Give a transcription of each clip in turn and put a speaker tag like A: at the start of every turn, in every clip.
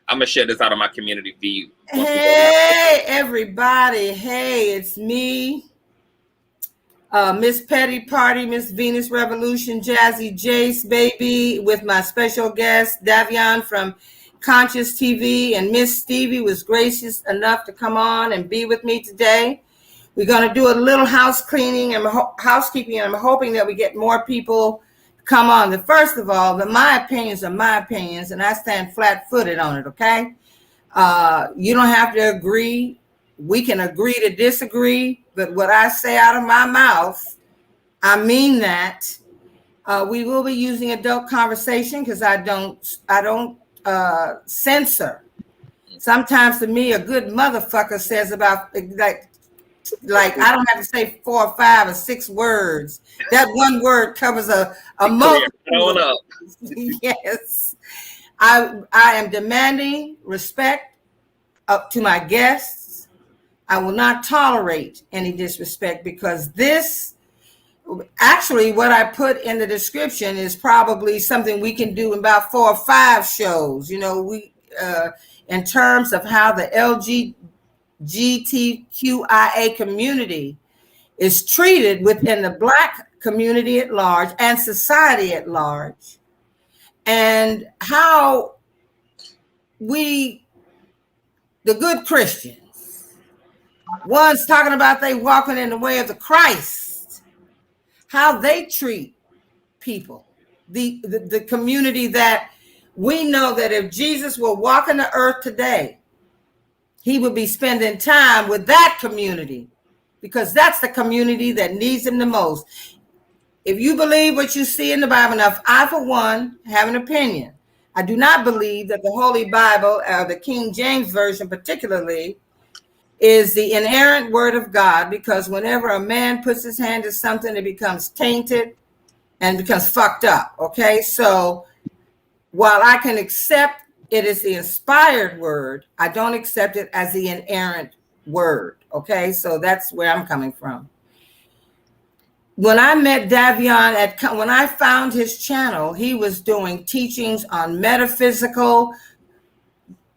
A: I'm gonna share this out of my community feed.
B: Hey, everybody. Hey, it's me, Miss Petty Party, Miss Venus Revolution, Jazzy Jace, baby, with my special guest, Davyon from Consciouz TV. And Miss Stevie was gracious enough to come on and be with me today. We're going to do a little house cleaning and housekeeping, and I'm hoping that we get more people to come on. First of all, my opinions are my opinions, and I stand flat-footed on it, okay? You don't have to agree. We can agree to disagree, but what I say out of my mouth, I mean that. We will be using adult conversation because I don't censor. Sometimes to me, a good motherfucker says about like I don't have to say 4 or 5 or 6 words. That one word covers a multiple. Yes. I am demanding respect up to my guests. I will not tolerate any disrespect, because this, actually what I put in the description is probably something we can do in about 4 or 5 shows. You know, we in terms of how the LGBTQIA community is treated within the Black community at large and society at large, and how we, the good Christians, ones talking about they walking in the way of the Christ, how they treat people, the community that we know that if Jesus were walking the earth today, he would be spending time with that community, because that's the community that needs him the most. If you believe what you see in the Bible, now, I, for one, have an opinion. I do not believe that the Holy Bible, the King James Version particularly, is the inerrant word of God, because whenever a man puts his hand to something, it becomes tainted and becomes fucked up, okay? So while I can accept it is the inspired word, I don't accept it as the inerrant word, okay? So that's where I'm coming from. When I met Davyon, when I found his channel, he was doing teachings on metaphysical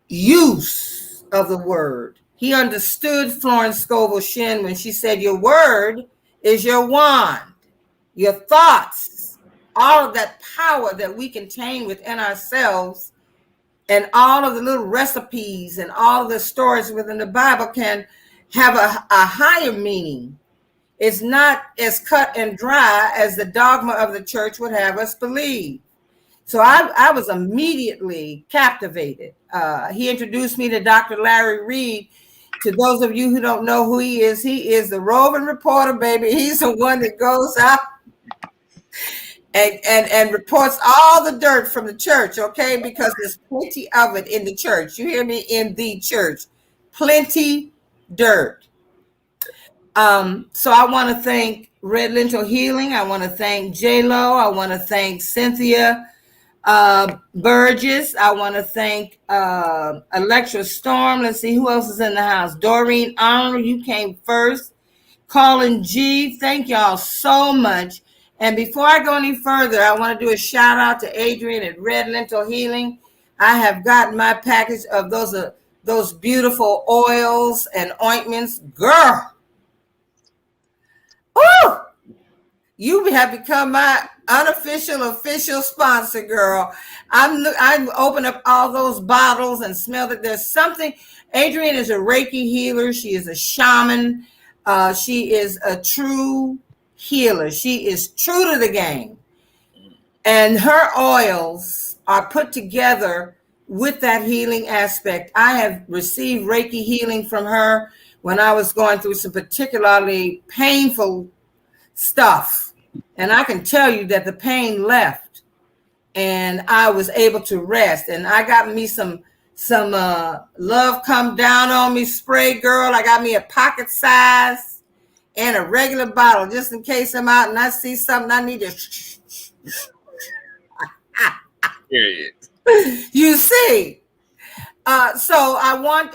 B: use of the word. He understood Florence Scovel Shinn when she said, your word is your wand, your thoughts, all of that power that we contain within ourselves, and all of the little recipes and all of the stories within the Bible can have a higher meaning. It's not as cut and dry as the dogma of the church would have us believe. So I was immediately captivated. He introduced me to Dr. Larry Reed. To those of you who don't know who he is the roving reporter, baby. He's the one that goes out and reports all the dirt from the church, okay? Because there's plenty of it in the church. You hear me? In the church. Plenty dirt. So I want to thank Red Lentil Healing. I want to thank J-Lo. I want to thank Cynthia Burgess. I want to thank Electra Storm. Let's see who else is in the house. Doreen Arnold, you came first. Colin G, thank y'all so much. And before I go any further, I want to do a shout out to Adrian at Red Lentil Healing. I have gotten my package of those beautiful oils and ointments. Girl, oh, you have become my official sponsor, girl. I'm open up all those bottles and smell that there's something. Adrienne is a Reiki healer. She is a shaman. She is a true healer. She is true to the game. And her oils are put together with that healing aspect. I have received Reiki healing from her when I was going through some particularly painful stuff. And I can tell you that the pain left and I was able to rest. And I got me some Love Come Down on Me spray, girl. I got me a pocket size and a regular bottle just in case I'm out and I see something I need to.
A: Period.
B: You see. So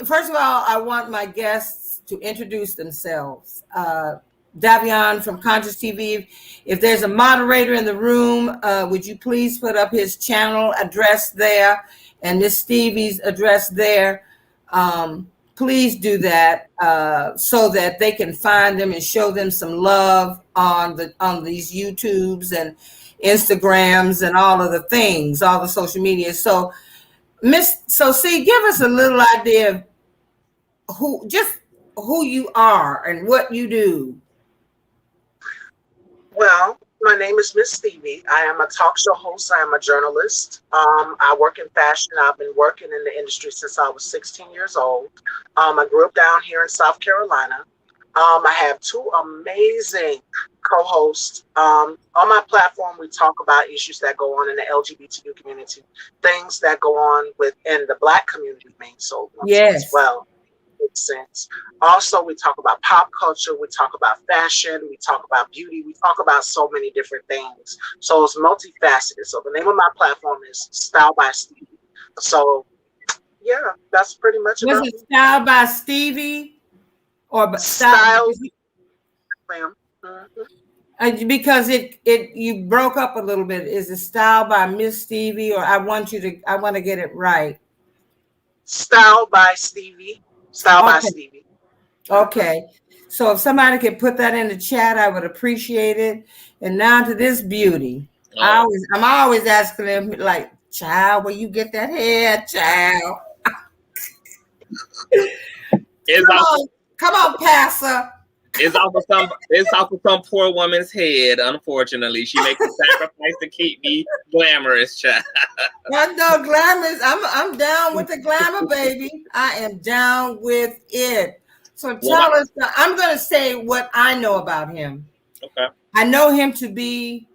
B: first of all, I want my guests to introduce themselves. Davyon from Consciouz TV. If there's a moderator in the room, would you please put up his channel address there? and Miss Stevie's address there, please do that so that they can find them and show them some love on these YouTubes and Instagrams and all of the things, all the social media. So see, give us a little idea of who you are and what you do.
C: Well, my name is Miss Stevie. I am a talk show host. I am a journalist. I work in fashion. I've been working in the industry since I was 16 years old. I grew up down here in South Carolina. I have two amazing co-hosts. On my platform, we talk about issues that go on in the LGBTQ community, things that go on within the Black community, as well. Makes sense. Also, we talk about pop culture, we talk about fashion, we talk about beauty, we talk about so many different things. So it's multifaceted. So the name of my platform is Style by Stevie. So yeah, that's pretty much
B: about it. Style by Stevie or Style? Because you broke up a little bit. Is it Style by Miss Stevie, or I want to get it right?
C: Style by Stevie. Style by Stevie.
B: Okay. So if somebody could put that in the chat, I would appreciate it. And now to this beauty. I'm always asking them, like, child, where you get that hair, child? Come on, Pastor.
A: It's off of some poor woman's head. Unfortunately, she makes a sacrifice to keep me glamorous, child.
B: No glamorous. I'm down with the glamour, baby. I am down with it. So tell us. I'm going to say what I know about him.
A: Okay.
B: I know him to be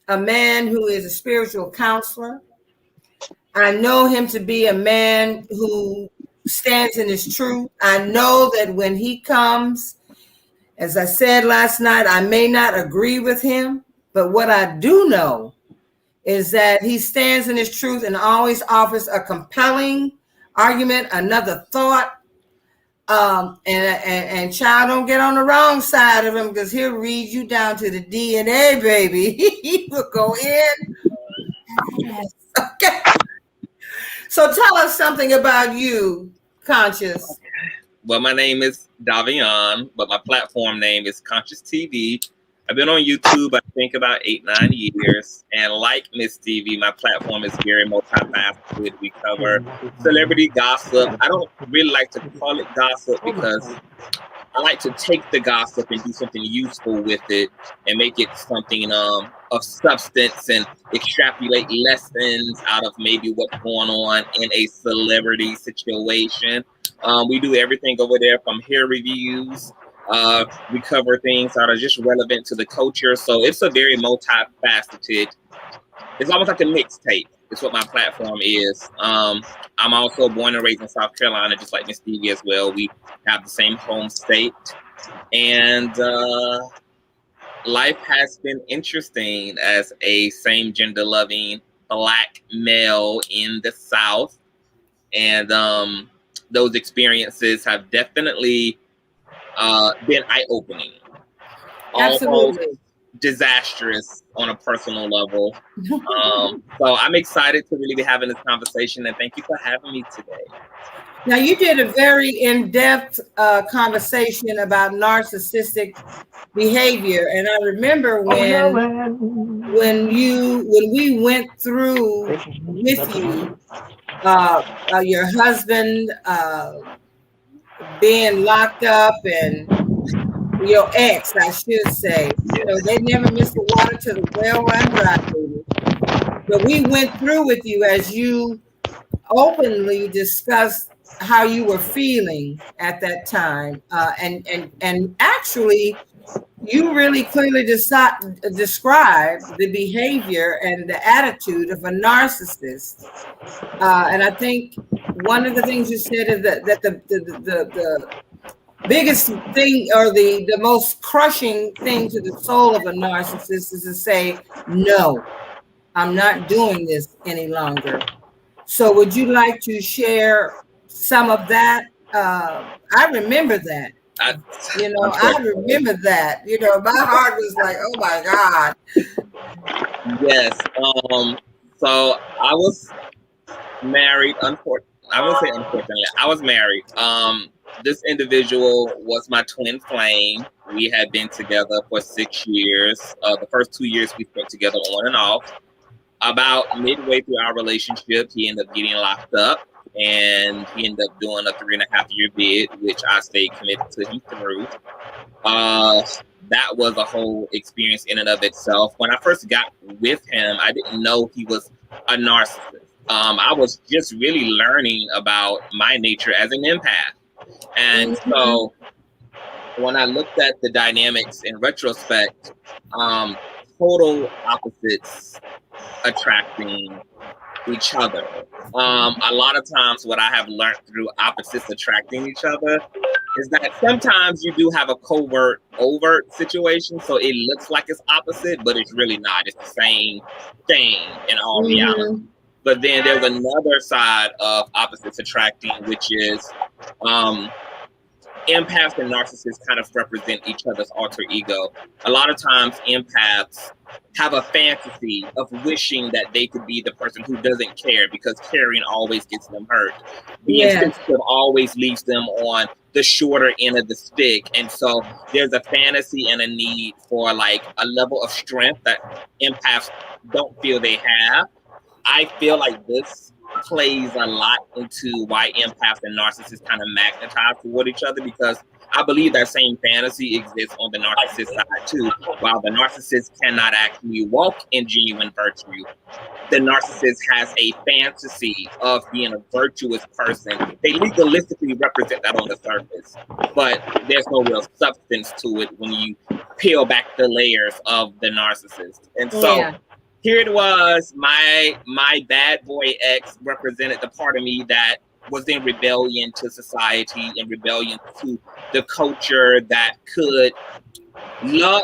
B: a man who is a spiritual counselor. I know him to be a man who stands in his truth. I know that when he comes, as I said last night, I may not agree with him, but what I do know is that he stands in his truth and always offers a compelling argument, another thought. And child, don't get on the wrong side of him, because he'll read you down to the DNA, baby. He will go in. Yes. Okay. So tell us something about you, Consciouz.
A: Well, my name is Davyon, but my platform name is Consciouz TV. I've been on YouTube, I think, about 8-9 years. And like Miss TV, my platform is very multifaceted. We cover celebrity gossip. I don't really like to call it gossip because I like to take the gossip and do something useful with it and make it something of substance and extrapolate lessons out of maybe what's going on in a celebrity situation. We do everything over there from hair reviews. We cover things that are just relevant to the culture. So it's a very multifaceted, it's almost like a mixtape. It's what my platform is. I'm also born and raised in South Carolina, just like Miss Stevie as well. We have the same home state. And life has been interesting as a same gender loving Black male in the South. And those experiences have definitely been eye-opening.
B: Absolutely.
A: Almost disastrous on a personal level. So I'm excited to really be having this conversation, and thank you for having me today.
B: Now, you did a very in-depth conversation about narcissistic behavior, and I remember when we went through with you your husband being locked up, and your ex, I should say. You know, they never missed the water till the well run dry, baby. But we went through with you as you openly discussed how you were feeling at that time, and actually, you really clearly described the behavior and the attitude of a narcissist. And I think one of the things you said is that the biggest thing, or the most crushing thing to the soul of a narcissist, is to say, no, I'm not doing this any longer. So would you like to share some of that? I remember that. I remember that. You know, my heart was like, oh my God.
A: Yes. So I was married. I won't say unfortunately. I was married. This individual was my twin flame. We had been together for 6 years. The first 2 years we spent together on and off. About midway through our relationship, he ended up getting locked up, and he ended up doing a 3.5-year bid, which I stayed committed to him through. That was a whole experience in and of itself. When I first got with him, I didn't know he was a narcissist. I was just really learning about my nature as an empath. And so when I looked at the dynamics in retrospect, total opposites attracting each other. A lot of times what I have learned through opposites attracting each other is that sometimes you do have a overt situation, so it looks like it's opposite, but it's really not. It's the same thing in all reality. But then there's another side of opposites attracting, which is empaths and narcissists kind of represent each other's alter ego. A lot of times empaths have a fantasy of wishing that they could be the person who doesn't care, because caring always gets them hurt. Being sensitive always leaves them on the shorter end of the stick. And so there's a fantasy and a need for like a level of strength that empaths don't feel they have. I feel like this plays a lot into why empaths and narcissists kind of magnetize toward each other, because I believe that same fantasy exists on the narcissist side too. While the narcissist cannot actually walk in genuine virtue, the narcissist has a fantasy of being a virtuous person. They legalistically represent that on the surface, but there's no real substance to it when you peel back the layers of the narcissist. And so here it was, my bad boy ex represented the part of me that was in rebellion to society, in rebellion to the culture, that could love,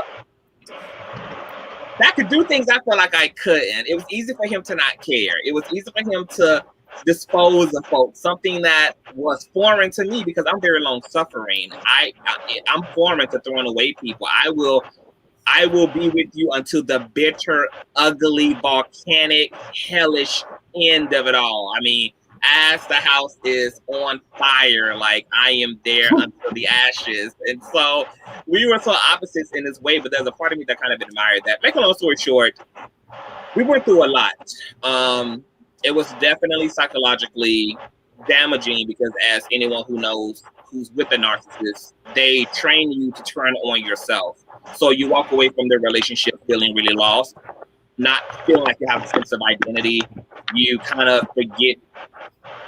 A: that could do things I felt like I couldn't. It was easy for him to not care. It was easy for him to dispose of folks, something that was foreign to me because I'm very long suffering. I'm foreign to throwing away people. I will be with you until the bitter, ugly, volcanic, hellish end of it all. I mean, as the house is on fire, like I am there until the ashes. And so we were so opposites in this way, but there's a part of me that kind of admired that. Make a long story short, we went through a lot. It was definitely psychologically damaging because, as anyone who knows who's with a narcissist, they train you to turn on yourself. So you walk away from the relationship feeling really lost, not feeling like you have a sense of identity. You kind of forget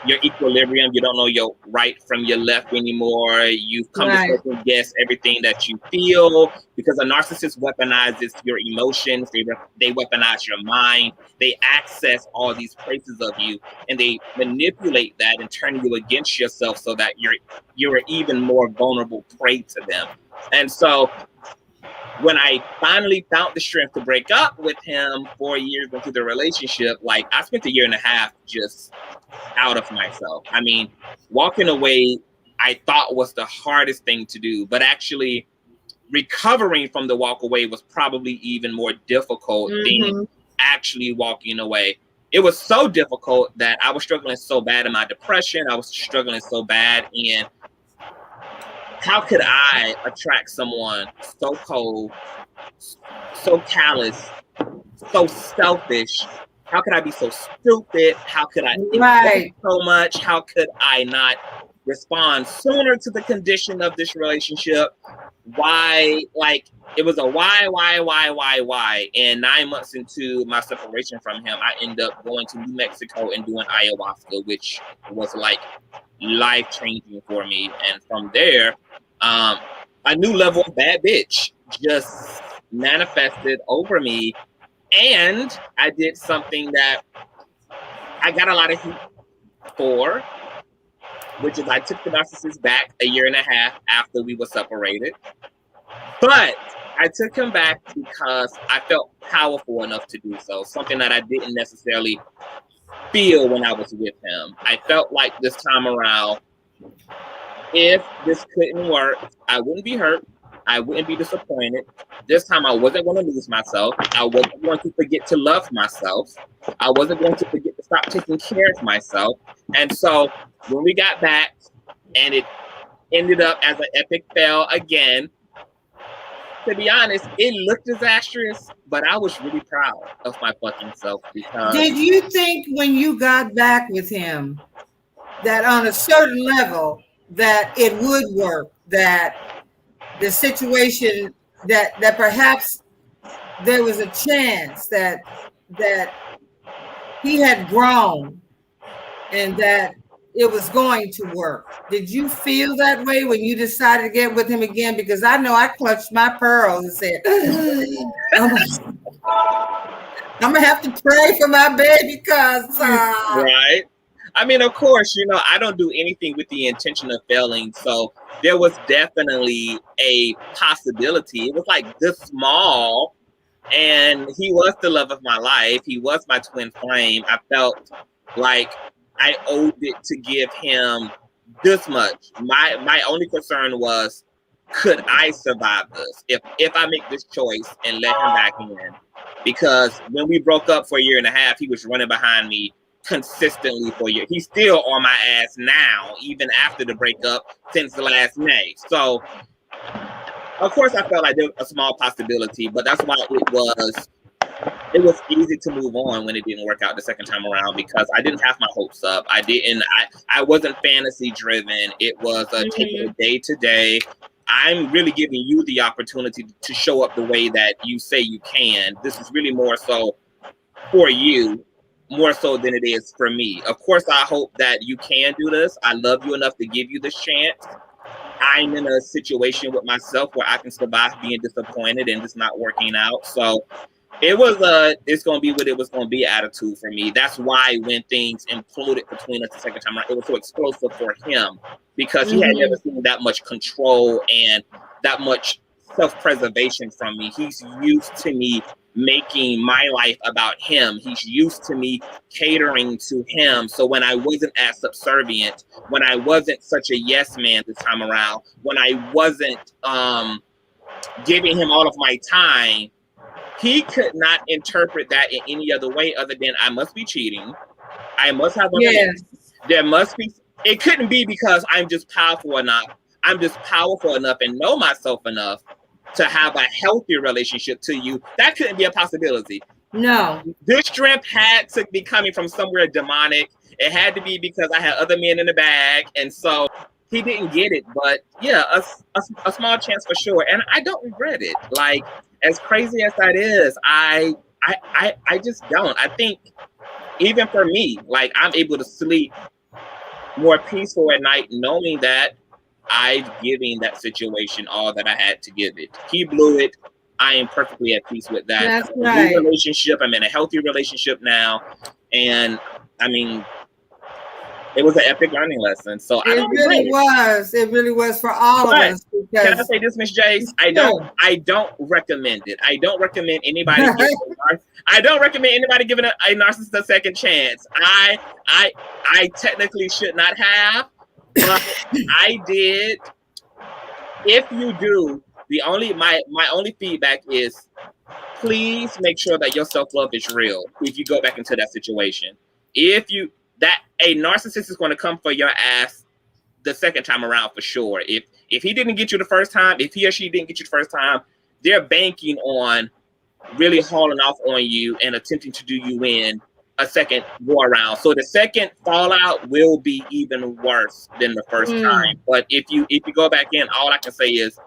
A: your equilibrium. You don't know your right from your left anymore. You've come to second guess everything that you feel, because a narcissist weaponizes your emotions. They weaponize your mind. They access all these places of you, and they manipulate that and turn you against yourself so that you're an even more vulnerable prey to them. And so when I finally found the strength to break up with him 4 years into the relationship, like I spent 1.5 years just out of myself. I mean, walking away, I thought was the hardest thing to do, but actually recovering from the walk away was probably even more difficult than actually walking away. It was so difficult that I was struggling so bad in my depression. I was struggling so bad in how could I attract someone so cold, so callous, so selfish? How could I be so stupid? How could I think so much? How could I not respond sooner to the condition of this relationship? Why? Like, it was a why? And 9 months into my separation from him, I ended up going to New Mexico and doing ayahuasca, which was like life-changing for me. And from there, a new level of bad bitch just manifested over me. And I did something that I got a lot of heat for, which is I took the narcissist back 1.5 years after we were separated. But I took him back because I felt powerful enough to do so, something that I didn't necessarily feel when I was with him. I felt like this time around, if this couldn't work, I wouldn't be hurt. I wouldn't be disappointed. This time I wasn't going to lose myself. I wasn't going to forget to love myself. I wasn't going to forget to stop taking care of myself. And so when we got back and it ended up as an epic fail again, to be honest, it looked disastrous, but I was really proud of my fucking self because...
B: Did you think when you got back with him that on a certain level that it would work, that the situation, that perhaps there was a chance that he had grown and that it was going to work? Did you feel that way when you decided to get with him again? Because I know I clutched my pearls and said, I'm gonna have to pray for my baby, because
A: right. I mean, of course, you know, I don't do anything with the intention of failing. So there was definitely a possibility. It was like this small, and he was the love of my life. He was my twin flame. I felt like I owed it to give him this much. My only concern was, could I survive this if I make this choice and let him back in? Because when we broke up for a year and a half, he was running behind me consistently for a year. He's still on my ass now, even after the breakup since the last May. So of course I felt like there was a small possibility, but that's why it was easy to move on when it didn't work out the second time around, because I didn't have my hopes up. I wasn't fantasy driven. It was taking it day to day. I'm really giving you the opportunity to show up the way that you say you can. This is really more so for you, more so than it is for me. Of course, I hope that you can do this. I love you enough to give you this chance. I'm in a situation with myself where I can survive being disappointed and just not working out. So it was it's gonna be what it was gonna be attitude for me. That's why when things imploded between us the second time around, it was so explosive for him, because he had never seen that much control and that much self-preservation from me. He's used to me making my life about him. He's used to me catering to him. So when I wasn't as subservient, when I wasn't such a yes man this time around, when I wasn't giving him all of my time, he could not interpret that in any other way other than I must be cheating. I must have there must be. It couldn't be because I'm just powerful enough. I'm just powerful enough and know myself enough to have a healthy relationship to you. That couldn't be a possibility.
B: No.
A: This strength had to be coming from somewhere demonic. It had to be because I had other men in the bag, and so he didn't get it. But yeah, a small chance for sure, and I don't regret it. Like, as crazy as that is, I just don't. I think even for me, like, I'm able to sleep more peaceful at night knowing that I've given that situation all that I had to give it. He blew it. I am perfectly at peace with that.
B: That's right.
A: Relationship. I'm in a healthy relationship now, and I mean, it was an epic learning lesson. So
B: it really was for all of us. Because,
A: can I say this, Miss Jace? I don't recommend it. I don't recommend anybody. I don't recommend anybody giving a narcissist a second chance. I technically should not have, but I did. If you do, my only feedback is, please make sure that your self-love is real if you go back into that situation. A narcissist is going to come for your ass the second time around for sure. If he didn't get you the first time, if he or she didn't get you the first time, they're banking on really hauling off on you and attempting to do you in a second go around. So the second fallout will be even worse than the first time. But if you go back in, all I can say is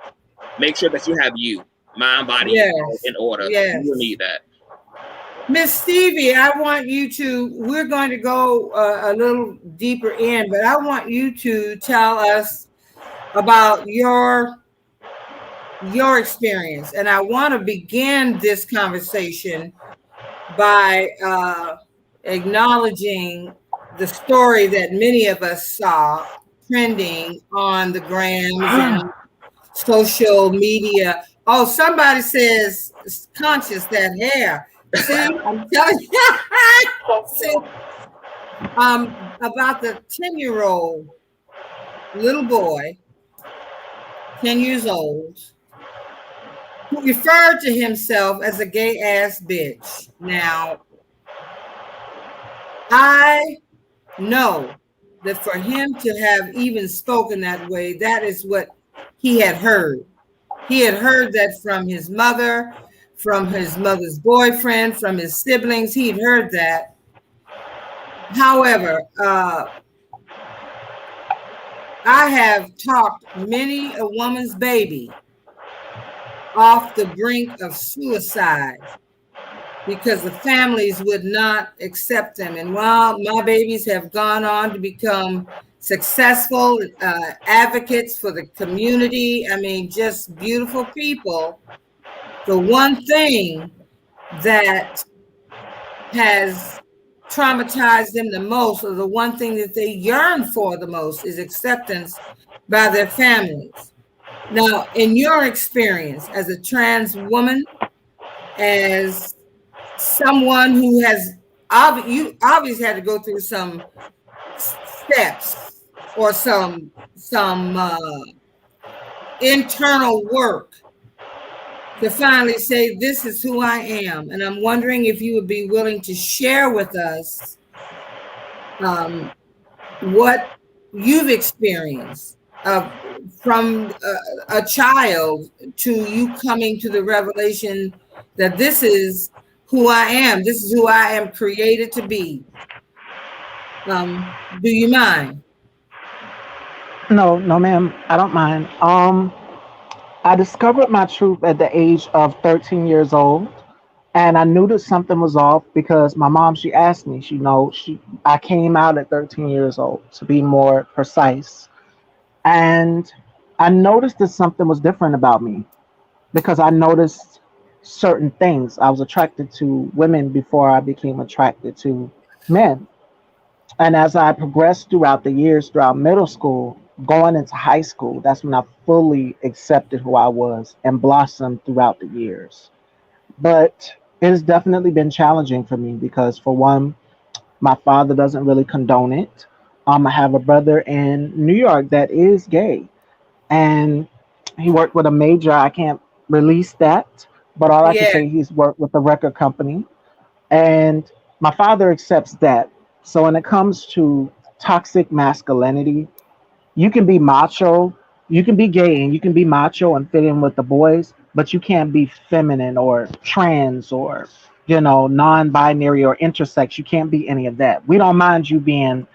A: make sure that you have you, mind, body, in order. You will need that.
B: Miss Stevie, I want you to, we're going to go a little deeper in, but I want you to tell us about your experience. And I want to begin this conversation by acknowledging the story that many of us saw trending on the grams and social media. Oh, somebody says Consciouz, that hair. See, I'm telling you. See, about the 10-year-old little boy, 10 years old, who referred to himself as a gay ass bitch. Now, I know that for him to have even spoken that way, that is what he had heard. He had heard that from his mother, from his mother's boyfriend, from his siblings. He'd heard that. However, I have talked many a woman's baby off the brink of suicide because the families would not accept them. And while my babies have gone on to become successful advocates for the community, I mean, just beautiful people, the one thing that has traumatized them the most, or the one thing that they yearn for the most, is acceptance by their families. Now, in your experience as a trans woman, as someone who has you obviously had to go through some steps or some internal work to finally say, this is who I am. And I'm wondering if you would be willing to share with us what you've experienced from a child to you coming to the revelation that this is who I am. This is who I am created to be. Do you mind?
C: No, ma'am. I don't mind. I discovered my truth at the age of 13 years old, and I knew that something was off because my mom, she asked me, I came out at 13 years old, to be more precise. And I noticed that something was different about me because I noticed certain things. I was attracted to women before I became attracted to men. And as I progressed throughout the years, throughout middle school, going into high school, that's when I fully accepted who I was and blossomed throughout the years. But it has definitely been challenging for me because, for one, my father doesn't really condone it. I have a brother in New York that is gay, and he worked with a major. I can't release that, but all I can say, he's worked with a record company, and my father accepts that. So when it comes to toxic masculinity, you can be macho, you can be gay, and you can be macho and fit in with the boys, but you can't be feminine or trans or, non-binary or intersex. You can't be any of that. We don't mind you being,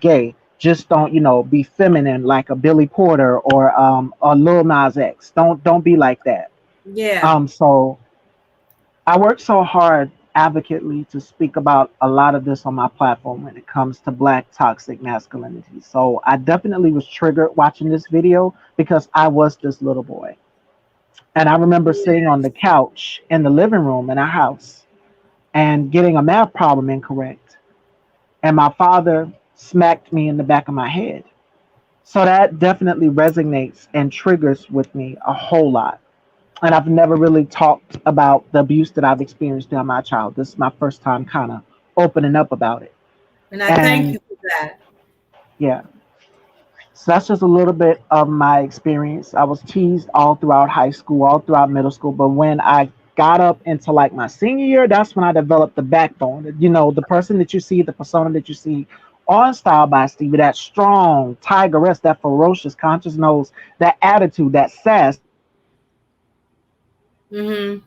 C: gay. Just don't, be feminine like a Billy Porter or a Lil Nas X. Don't be like that.
B: Yeah.
C: So I work so hard advocately to speak about a lot of this on my platform when it comes to Black toxic masculinity. So I definitely was triggered watching this video because I was this little boy. And I remember sitting on the couch in the living room in our house and getting a math problem incorrect. And my father smacked me in the back of my head. So that definitely resonates and triggers with me a whole lot. And I've never really talked about the abuse that I've experienced during my childhood. This is my first time kind of opening up about it.
B: And I thank you for that.
C: Yeah. So that's just a little bit of my experience. I was teased all throughout high school, all throughout middle school. But when I got up into like my senior year, that's when I developed the backbone. The person that you see, the persona that you see on Style by Stevie, that strong, tigeress, that ferocious, Conscious knows, that attitude, that sass.
B: Mm-hmm.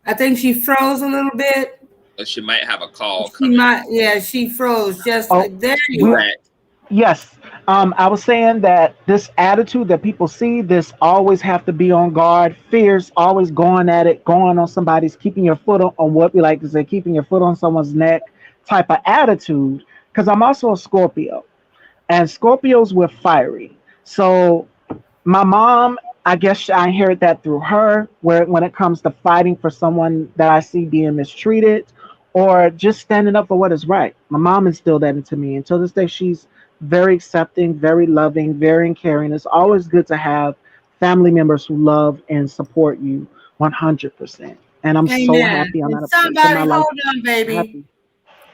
B: I think she froze a little bit.
A: She might have a call.
B: She froze. Just like there you are.
C: Yes. I was saying that this attitude that people see, this always have to be on guard, fierce, always going at it, going on somebody's, keeping your foot on what we like to say, keeping your foot on someone's neck type of attitude. Because I'm also a Scorpio, and Scorpios were fiery. So my mom, I guess I inherit that through her, where when it comes to fighting for someone that I see being mistreated or just standing up for what is right. My mom instilled that into me. Until this day, she's very accepting, very loving, very caring. It's always good to have family members who love and support you 100%. And I'm so happy I'm at a place in my life.
B: Hold on, baby.
C: Happy.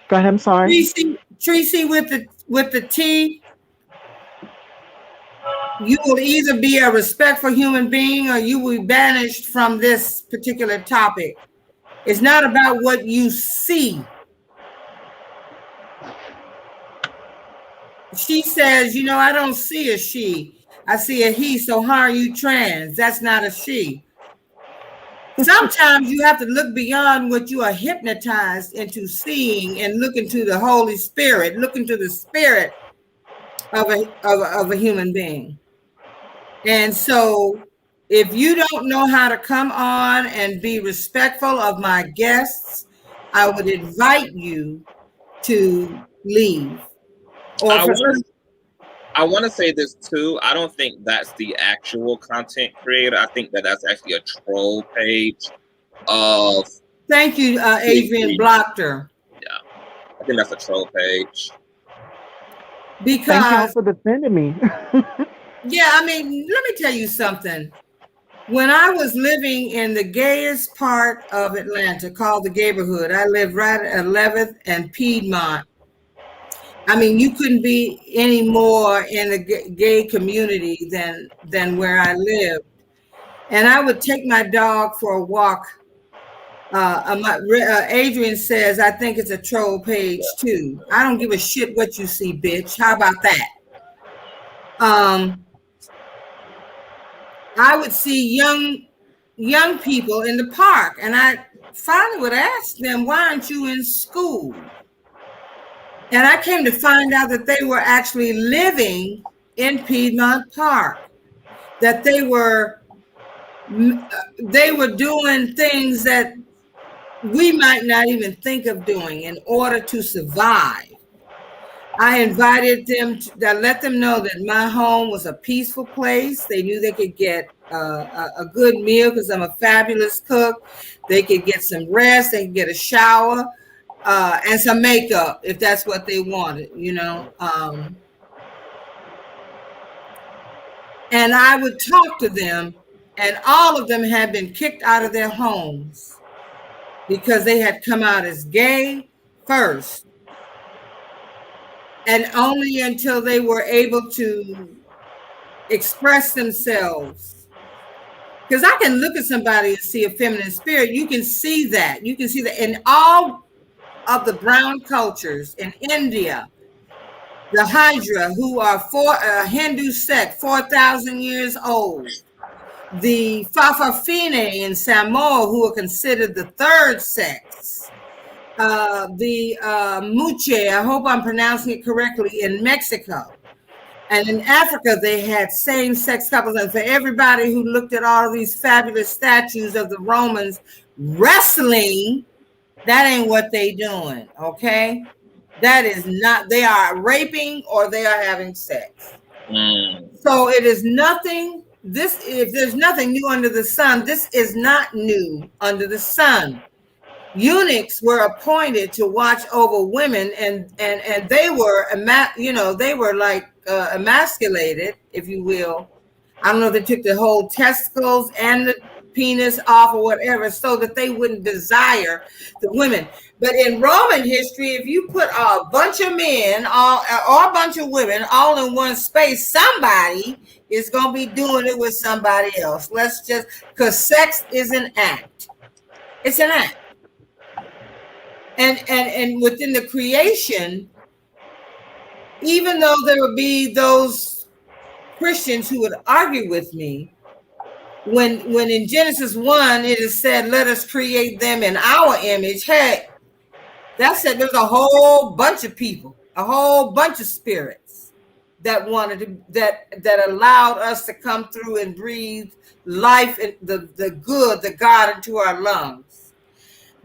C: Go ahead, I'm sorry.
B: Tracy with the T. you will either be a respectful human being or you will be banished from this particular topic. It's not about what you see. She says, you know, I don't see a she. I see a he, so how are you trans? That's not a she. Sometimes you have to look beyond what you are hypnotized into seeing and look into the Holy Spirit, look into the spirit of a human being. And so if you don't know how to come on and be respectful of my guests, I would invite you to leave. Or
A: I want to say this too. I don't think that's the actual content creator. I think that that's actually a troll page of.
B: Thank you, Adrian blocked her.
A: Yeah, I think that's a troll page.
B: Because
D: thank you for defending me.
B: Yeah, I mean, let me tell you something. When I was living in the gayest part of Atlanta called the Gayborhood, I lived right at 11th and Piedmont. I mean, you couldn't be any more in the gay community than where I lived. And I would take my dog for a walk. Adrian says, I think it's a troll page too. I don't give a shit what you see, bitch. How about that? I would see young people in the park, and I finally would ask them, why aren't you in school? And I came to find out that they were actually living in Piedmont Park, that they were doing things that we might not even think of doing in order to survive. I invited them to let them know that my home was a peaceful place. They knew they could get a good meal because I'm a fabulous cook. They could get some rest. They could get a shower and some makeup if that's what they wanted, you know. And I would talk to them, and all of them had been kicked out of their homes because they had come out as gay first. And only until they were able to express themselves. Because I can look at somebody and see a feminine spirit. You can see that. You can see that in all of the brown cultures in India, the Hydra, who are a Hindu sect, 4,000 years old. The Fafafine in Samoa, who are considered the third sex. The Muche, I hope I'm pronouncing it correctly, in Mexico. And in Africa, they had same-sex couples. And for everybody who looked at all of these fabulous statues of the Romans wrestling, that ain't what they doing, okay? That is not, they are raping or they are having sex. So it is nothing, if there's nothing new under the sun, this is not new under the sun. Eunuchs were appointed to watch over women, and they were, they were like emasculated, if you will. I don't know if they took the whole testicles and the penis off or whatever, so that they wouldn't desire the women. But in Roman history, if you put a bunch of men or a bunch of women all in one space, somebody is going to be doing it with somebody else. Because sex is an act. It's an act. And within the creation, even though there would be those Christians who would argue with me, when in Genesis 1 it is said, let us create them in our image, hey, that said there's a whole bunch of people, a whole bunch of spirits that wanted to, that allowed us to come through and breathe life and the God into our lungs.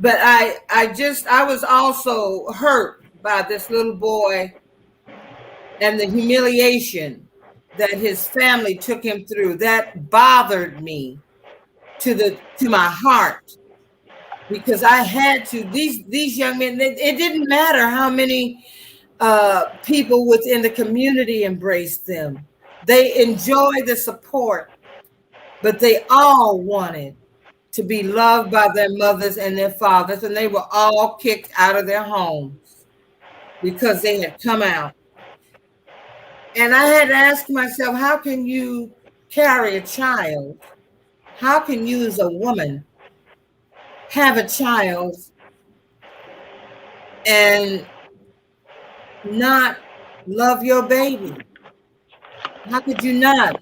B: But I was also hurt by this little boy and the humiliation that his family took him through. That bothered me to my heart, because I had to, these young men, it didn't matter how many people within the community embraced them. They enjoyed the support, but they all wanted to be loved by their mothers and their fathers, and they were all kicked out of their homes because they had come out. And I had to ask myself, how can you carry a child? How can you, as a woman, have a child and not love your baby? How could you not?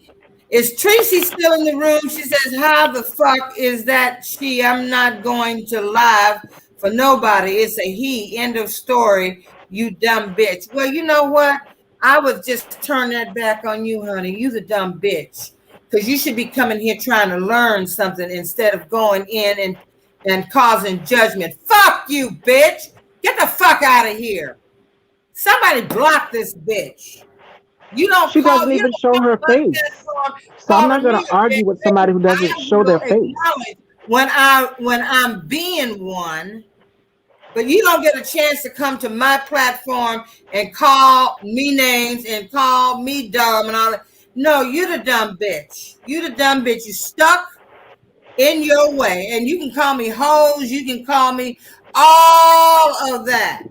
B: Is Tracy still in the room? She says, how the fuck is that she? I'm not going to live for nobody. It's a he. End of story, you dumb bitch. Well, you know what? I would just turn that back on you, honey. You the dumb bitch. Because you should be coming here trying to learn something instead of going in and causing judgment. Fuck you, bitch. Get the fuck out of here. Somebody block this bitch. You don't
D: She
B: call,
D: doesn't
B: you
D: even
B: don't
D: show her
B: come on
D: face.
B: platform
D: So I'm not
B: calling
D: going
B: me
D: to
B: a
D: argue
B: bitch.
D: with somebody who doesn't
B: I
D: show their
B: will
D: face.
B: acknowledge when I'm being one, but you don't get a chance to come to my platform and call me names and call me dumb and all that. No, you're the dumb bitch. You the dumb bitch. You stuck in your way. And you can call me hoes, you can call me all of that.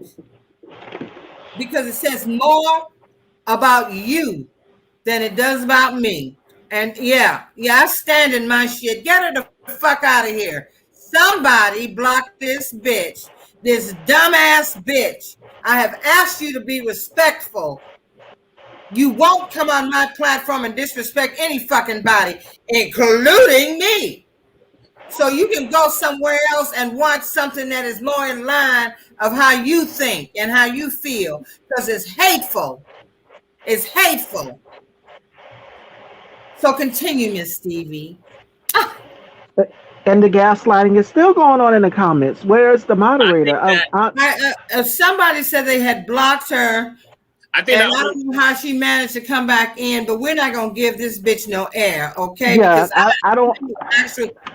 B: Because it says more about you than it does about me. And yeah, I stand in my shit. Get her the fuck out of here. Somebody block this bitch, this dumbass bitch. I have asked you to be respectful. You won't come on my platform and disrespect any fucking body, including me. So you can go somewhere else and watch something that is more in line of how you think and how you feel, because it's hateful. It's hateful. So continue, Miss Stevie.
D: And the gaslighting is still going on in the comments. Where's the
A: I think
D: moderator?
A: that
B: Somebody said they had blocked her,
A: I think
B: and
A: that
B: I
A: only,
B: don't know how she managed to come back in, but we're not going to give this bitch no air, okay?
D: Yeah,
B: Because
D: I don't.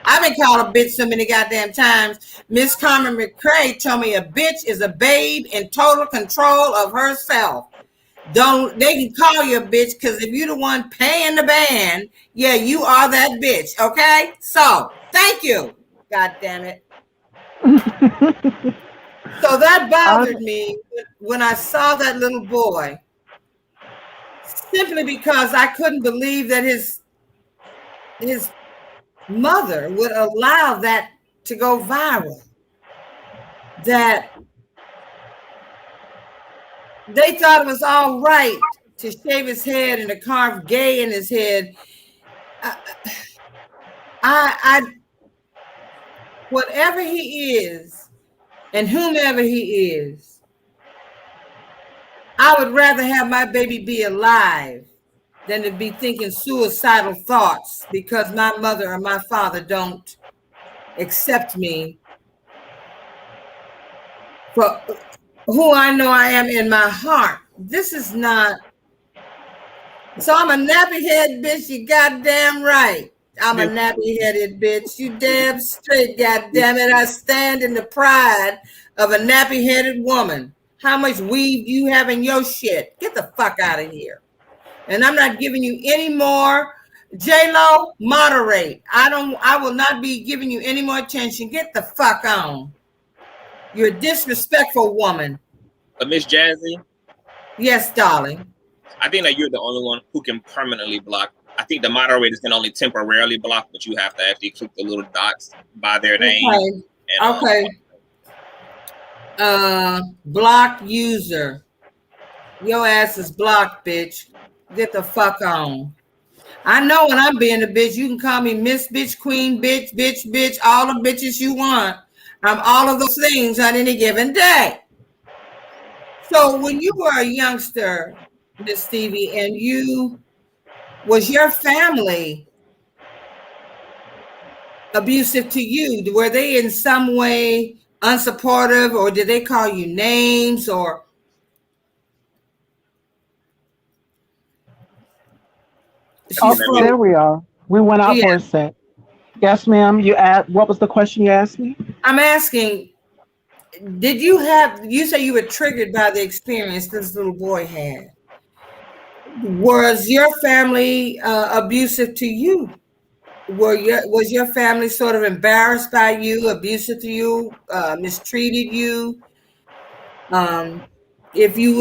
B: I've been called a bitch so many goddamn times. Miss Carmen McCrae told me a bitch is a babe in total control of herself. They can call you a bitch because if you're the one paying the band, yeah, you are that bitch, okay? So thank you. God damn it. So that
D: I,
B: bothered me when I saw that little boy, simply because I couldn't believe that his mother would allow that to go viral. That they thought it was all right to shave his head and to carve gay in his head. I whatever he is and whomever he is, I would rather have my baby be alive than to be thinking suicidal thoughts because my mother or my father don't accept me for who I know I am in my heart. This is not. So I'm a nappy head bitch. You goddamn right. I'm a nappy headed bitch. You damn straight. Goddamn it. I stand in the pride of a nappy headed woman. How much weave you have in your shit? Get the fuck out of here. And I'm not giving you any more. J-Lo, moderate. I will not be giving you any more attention. Get the fuck on. You're a disrespectful woman.
A: Miss Jazzy,
B: Yes, darling.
A: I think that you're the only one who can permanently block. I think the moderators can only temporarily block, but you have to actually click the little dots by their name.
B: Okay. Block user. Your ass is blocked, bitch. Get the fuck on. I know when I'm being a bitch, you can call me Miss Bitch, Queen Bitch, Bitch, all the bitches you want. I'm all of those things on any given day. So when you were a youngster, Miss Stevie, and was your family abusive to you? Were they in some way unsupportive, or did they call you names, or?
D: there we are. We went out for a sec. Yes, ma'am. What was the question you asked me?
B: I'm asking, you say you were triggered by the experience this little boy had. Was your family abusive to you? Was your family sort of embarrassed by you, abusive to you, mistreated you? if you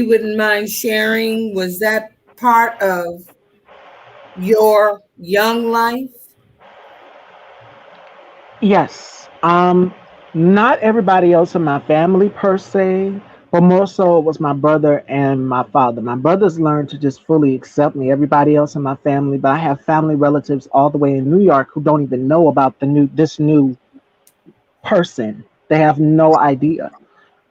B: wouldn't mind sharing, was that part of your young life?
D: Yes. Not everybody else in my family per se, but more so it was my brother and my father. My brother's learned to just fully accept me. Everybody else in my family, but I have family relatives all the way in New York who don't even know about this new person. They have no idea.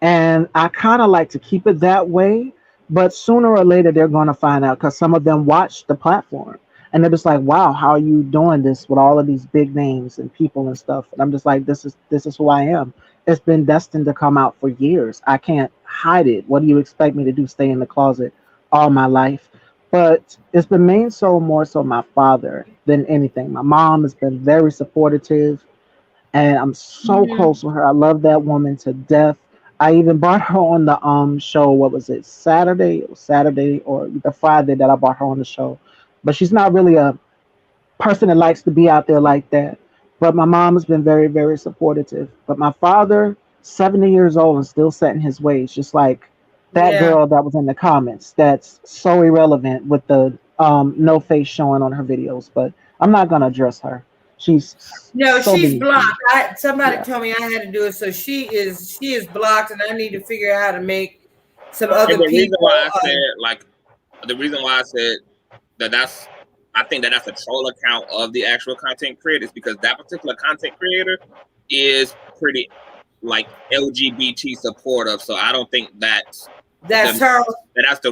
D: And I kind of like to keep it that way, but sooner or later they're going to find out because some of them watch the platform and they're just like, "Wow, how are you doing this with all of these big names and people and stuff?" And I'm just like, "This is who I am. It's been destined to come out for years. I can't hide it. What do you expect me to do? Stay in the closet all my life?" But it's been more so my father than anything. My mom has been very supportive and I'm so
B: Mhm.
D: close with her. I love that woman to death. I even brought her on the show. What was it? Saturday? It was Saturday or the Friday that I brought her on the show. But she's not really a person that likes to be out there like that. But my mom has been very, very supportive. But my father, 70 years old and still set in his ways, just like that
B: Yeah.
D: girl that was in the comments. That's so irrelevant with the no face showing on her videos. But I'm not gonna address her. She's
B: No,
D: so
B: she's
D: beneath me.
B: blocked. Somebody
D: Yeah.
B: told me I had to do it, so she is blocked, and I need to figure out how to make some
A: And
B: other
A: the reason
B: people.
A: why I said like the reason why I said that's I think that's a troll account of the actual content creators because that particular content creator is pretty like LGBT supportive. So I don't think that's
B: That's
A: the
B: her.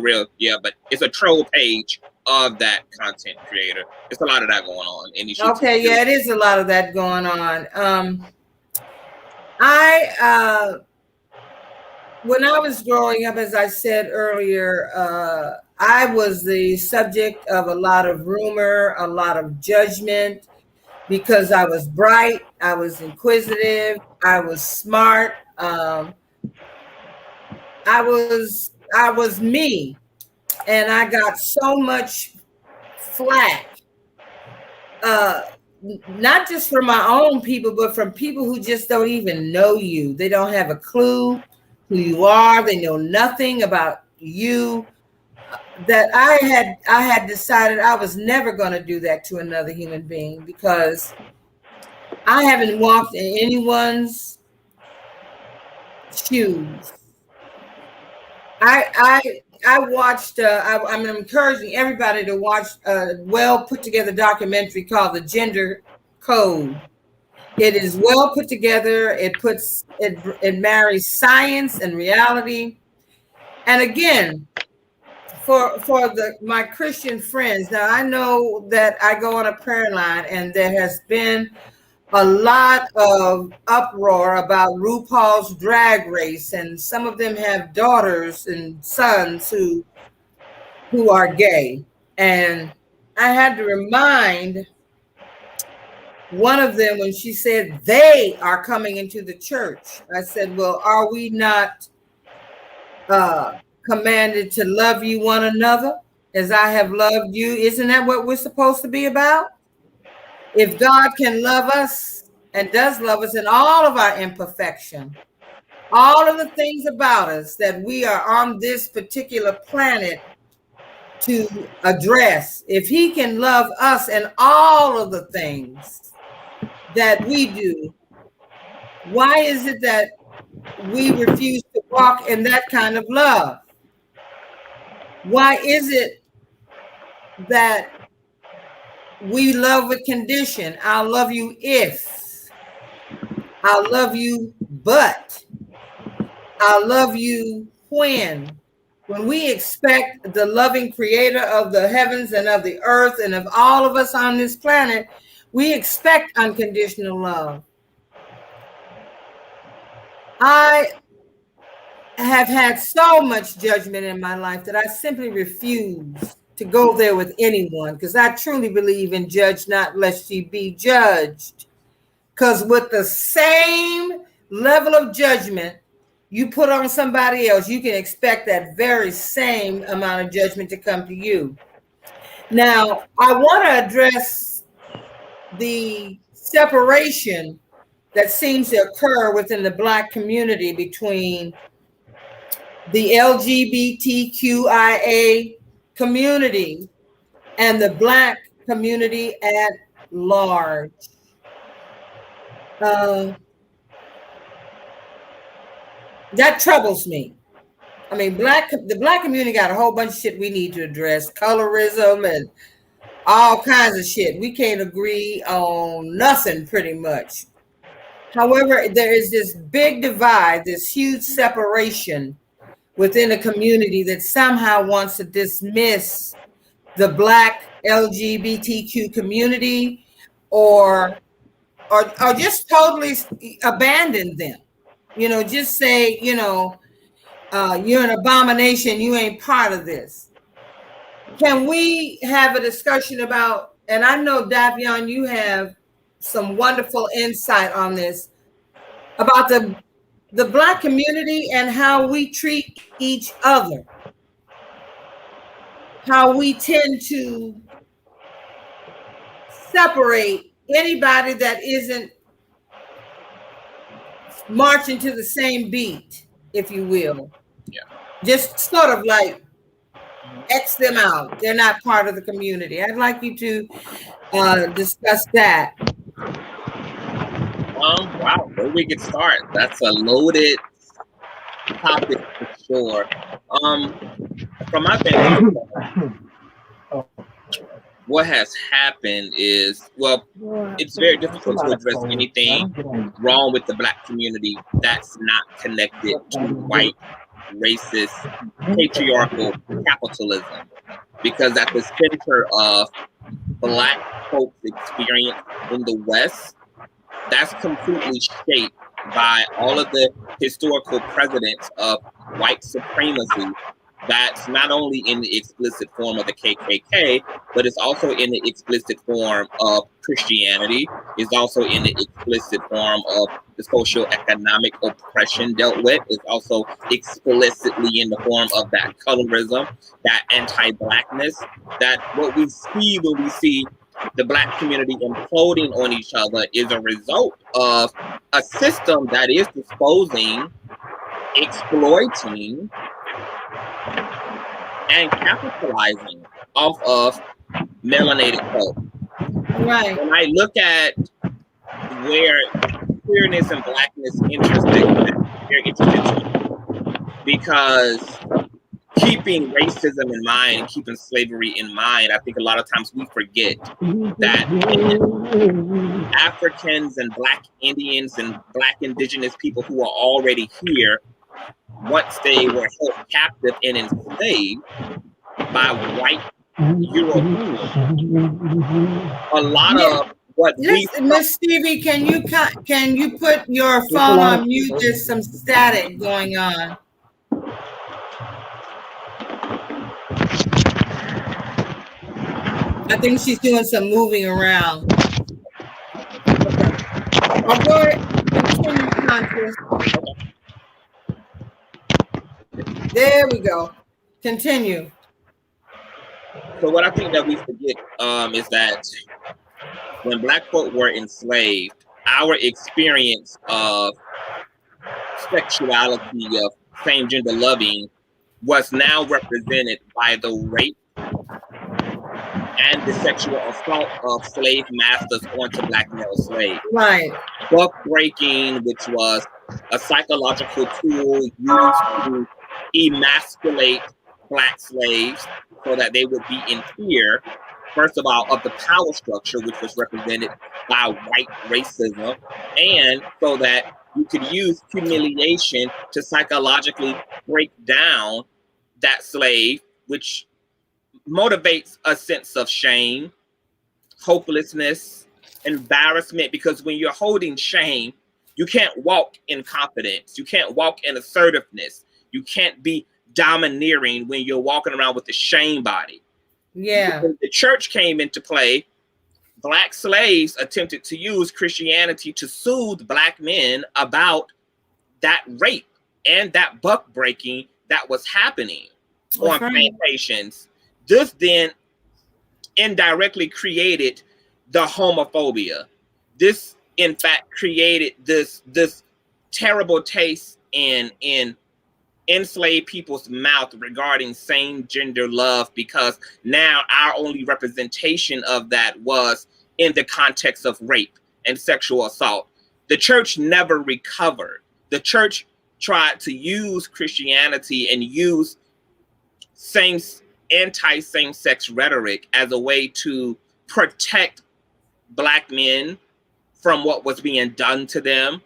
A: real but it's a troll page of that content creator. It's a lot of that going on in these YouTube
B: Okay, yeah,
A: videos.
B: it is a lot of that going on. I when I was growing up, as I said earlier, I was the subject of a lot of rumor, a lot of judgment, because I was bright, I was inquisitive, I was smart. I was me, and I got so much flack, uh, not just from my own people, but from people who just don't even know you. They don't have a clue who you are. They know nothing about you. That I had decided I was never going to do that to another human being because I haven't walked in anyone's shoes. I watched. I'm encouraging everybody to watch a well put together documentary called "The Gender Code." It is well put together. It marries science and reality. And again, for my Christian friends, now I know that I go on a prayer line, and there has been a lot of uproar about RuPaul's Drag Race, and some of them have daughters and sons who are gay. And I had to remind one of them when she said they are coming into the church. I said, well, are we not commanded to love you one another as I have loved you? Isn't that what we're supposed to be about? If God can love us and does love us in all of our imperfection, all of the things about us that we are on this particular planet to address, if he can love us and all of the things that we do, why is it that we refuse to walk in that kind of love? Why is it that we love with condition? I'll love you if, I'll love you but, I'll love you when we expect the loving creator of the heavens and of the earth and of all of us on this planet, we expect unconditional love. I have had so much judgment in my life that I simply refuse to go there with anyone because I truly believe in judge not lest ye be judged. Because with the same level of judgment you put on somebody else, you can expect that very same amount of judgment to come to you. Now, I want to address the separation that seems to occur within the Black community between the LGBTQIA community, and the Black community at large. That troubles me. I mean, the Black community got a whole bunch of shit we need to address, colorism and all kinds of shit. We can't agree on nothing pretty much. However, there is this big divide, this huge separation within a community that somehow wants to dismiss the Black LGBTQ community or just totally abandon them. You know, just say, you know, you're an abomination, you ain't part of this. Can we have a discussion about, and I know, Davyon, you have some wonderful insight on this, about the Black community and how we treat each other, how we tend to separate anybody that isn't marching to the same beat, if you will.
A: Yeah.
B: Just sort of like X them out. They're not part of the community. I'd like you to discuss that.
A: Wow, where we get started? That's a loaded topic for sure. From my vantage point, what has happened is, well, it's very difficult to address anything wrong with the Black community that's not connected to white, racist, patriarchal capitalism. Because at the center of Black folks' experience in the West, that's completely shaped by all of the historical precedents of white supremacy. That's not only in the explicit form of the KKK, but it's also in the explicit form of Christianity. It's also in the explicit form of the socioeconomic oppression dealt with. It's also explicitly in the form of that colorism, that anti-Blackness, that what we see when we see the Black community imploding on each other is a result of a system that is disposing, exploiting, and capitalizing off of melanated folks.
B: Right.
A: When I look at where queerness and Blackness intersect, they're interested because keeping racism in mind and keeping slavery in mind, I think a lot of times we forget that Africans and Black Indians and Black indigenous people who are already here, once they were held captive and enslaved by white Europeans, a lot of what
B: Miss Stevie, can you put your phone on mute? There's some static going on. I think she's doing some moving around. Okay. I'll go ahead. Continue, Consciouz. There we go. Continue.
A: So what I think that we forget is that when Black folk were enslaved, our experience of sexuality, of same gender loving, was now represented by the rape and the sexual assault of slave masters onto Black male slaves.
B: Right.
A: Buck breaking, which was a psychological tool used to emasculate Black slaves so that they would be in fear, first of all, of the power structure, which was represented by white racism, and so that you could use humiliation to psychologically break down that slave, which motivates a sense of shame, hopelessness, embarrassment, because when you're holding shame, you can't walk in confidence. You can't walk in assertiveness. You can't be domineering when you're walking around with the shame body.
B: Yeah.
A: When the church came into play, Black slaves attempted to use Christianity to soothe Black men about that rape and that buck breaking that was happening on plantations. This then indirectly created the homophobia. This, in fact, created this terrible taste in enslaved people's mouth regarding same gender love, because now our only representation of that was in the context of rape and sexual assault. The church never recovered. The church tried to use Christianity and use anti-same-sex rhetoric as a way to protect Black men from what was being done to them,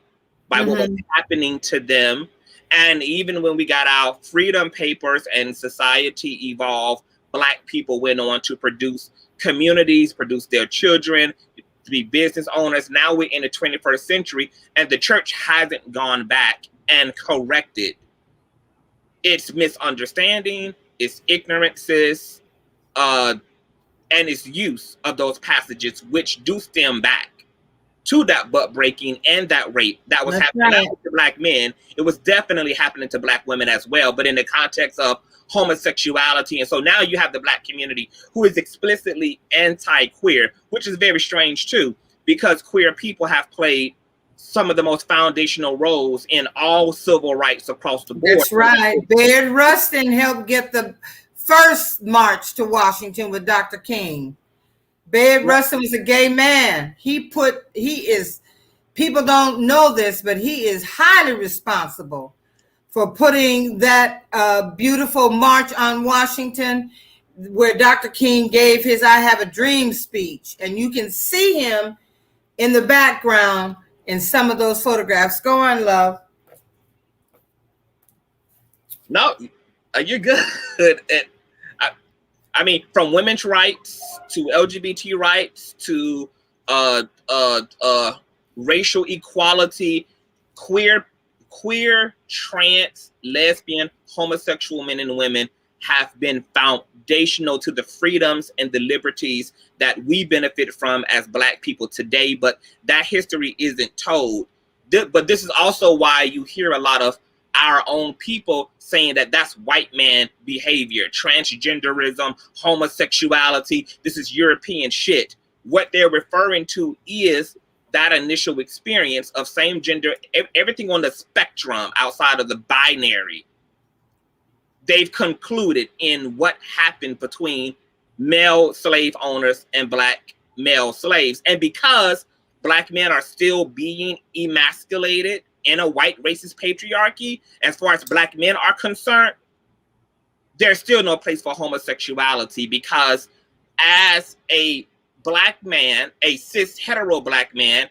A: by what was happening to them. And even when we got our freedom papers and society evolved, Black people went on to produce communities, produce their children, to be business owners. Now we're in the 21st century, and the church hasn't gone back and corrected its misunderstanding, its ignorances, and its use of those passages, which do stem back to that butt breaking and that rape that was happening to Black men. It was definitely happening to Black women as well, but in the context of homosexuality. And so now you have the Black community who is explicitly anti-queer, which is very strange too, because queer people have played some of the most foundational roles in all civil rights across the board.
B: That's right. Baird Rustin helped get the first march to Washington with Dr. King. Baird Rustin was a gay man. People don't know this, but he is highly responsible for putting that beautiful march on Washington, where Dr. King gave his I Have a Dream speech. And you can see him in the background in some of those photographs. Go on, love.
A: No, you're good. I mean, from women's rights to LGBT rights to racial equality, queer, trans, lesbian, homosexual men and women have been foundational to the freedoms and the liberties that we benefit from as Black people today. But that history isn't told. But this is also why you hear a lot of our own people saying that that's white man behavior, transgenderism, homosexuality. This is European shit. What they're referring to is that initial experience of same gender, everything on the spectrum outside of the binary. They've concluded in what happened between male slave owners and Black male slaves. And because Black men are still being emasculated in a white racist patriarchy, as far as Black men are concerned, there's still no place for homosexuality, because as a Black man, a cis hetero Black man,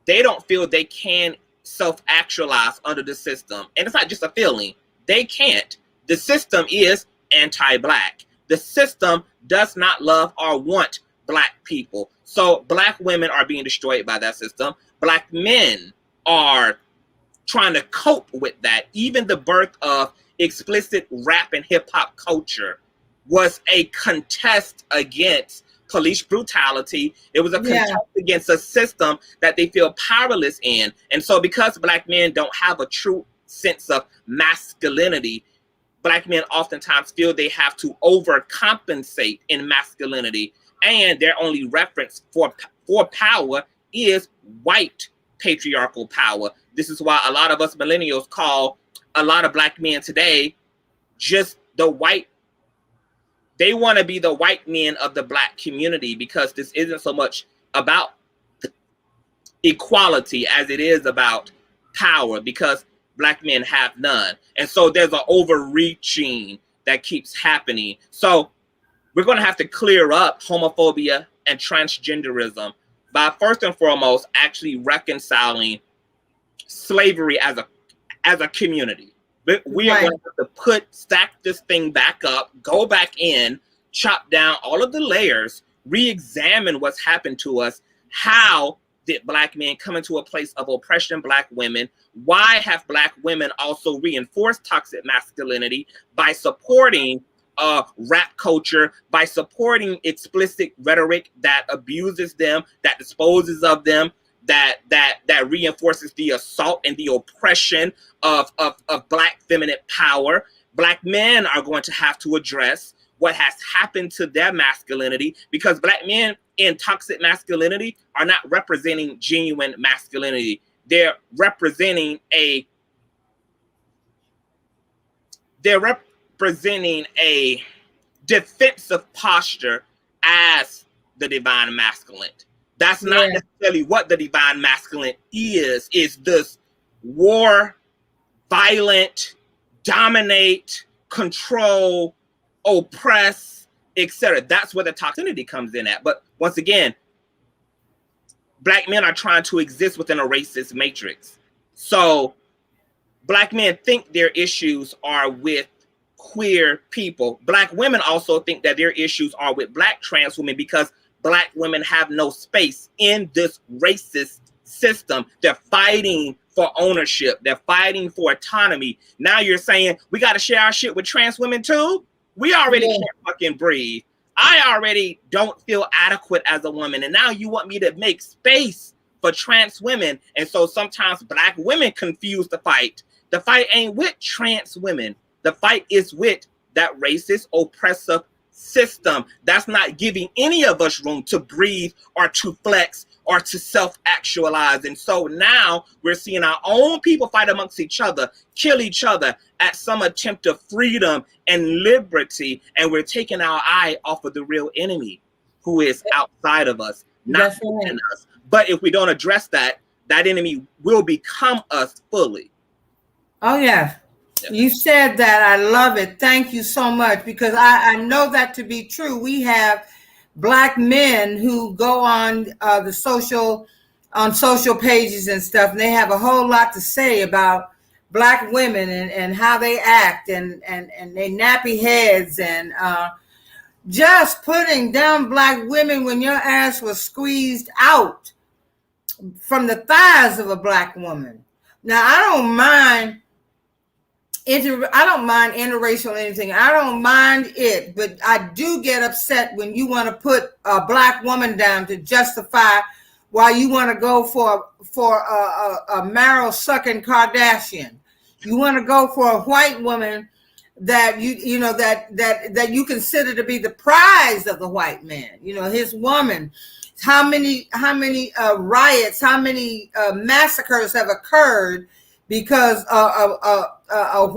A: they don't feel they can self-actualize under the system. And it's not just a feeling. They can't. The system is anti-Black. The system does not love or want Black people. So Black women are being destroyed by that system. Black men are trying to cope with that. Even the birth of explicit rap and hip hop culture was a contest against police brutality. It was a contest against a system that they feel powerless in. And so because Black men don't have a true sense of masculinity, Black men oftentimes feel they have to overcompensate in masculinity, and their only reference for power is white patriarchal power. This is why a lot of us millennials call a lot of Black men today just the white. They want to be the white men of the Black community, because this isn't so much about equality as it is about power, because Black men have none. And so there's an overreaching that keeps happening. So we're going to have to clear up homophobia and transgenderism by first and foremost actually reconciling slavery as a community. But we are going to have to stack this thing back up, go back in, chop down all of the layers, re-examine what's happened to us. How did Black men come into a place of oppression, Black women? Why have Black women also reinforced toxic masculinity by supporting rap culture, by supporting explicit rhetoric that abuses them, that disposes of them, that reinforces the assault and the oppression of Black feminine power? Black men are going to have to address what has happened to their masculinity, because Black men in toxic masculinity are not representing genuine masculinity. They're representing they're representing a defensive posture as the divine masculine. That's not necessarily what the divine masculine is. It's this war, violent, dominate, control, oppress, etc. That's where the toxicity comes in at. But once again, Black men are trying to exist within a racist matrix. So Black men think their issues are with queer people. Black women also think that their issues are with Black trans women because Black women have no space in this racist system. They're fighting for ownership. They're fighting for autonomy. Now you're saying we got to share our shit with trans women too? We already can't fucking breathe. I already don't feel adequate as a woman. And now you want me to make space for trans women. And so sometimes Black women confuse the fight. The fight ain't with trans women. The fight is with that racist, oppressive system that's not giving any of us room to breathe or to flex or to self-actualize. And so now we're seeing our own people fight amongst each other, kill each other at some attempt of freedom and liberty. And we're taking our eye off of the real enemy who is outside of us, not within us. But if we don't address that, that enemy will become us fully.
B: Oh, yeah. You said that. I love it. Thank you so much, because I know that to be true. We have Black men who go on social pages and stuff, and they have a whole lot to say about Black women and how they act and they nappy heads and just putting down Black women when your ass was squeezed out from the thighs of a Black woman. Now, I don't mind interracial or anything. I don't mind it, but I do get upset when you want to put a Black woman down to justify why you want to go for a marrow sucking Kardashian. You want to go for a white woman that you know that you consider to be the prize of the white man. You know, his woman. How many riots? How many massacres have occurred because a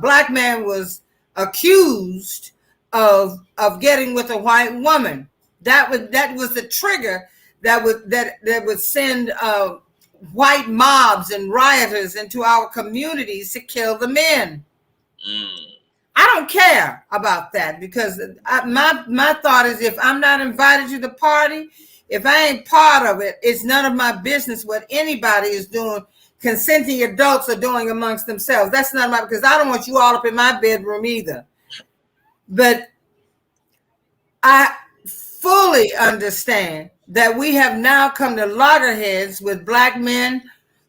B: Black man was accused of getting with a white woman? That was the trigger that would send white mobs and rioters into our communities to kill the men. I don't care about that, because my thought is, if I'm not invited to the party, if I ain't part of it, it's none of my business what anybody is doing. Consenting adults are doing amongst themselves. That's not my, because I don't want you all up in my bedroom either. But I fully understand that we have now come to loggerheads with Black men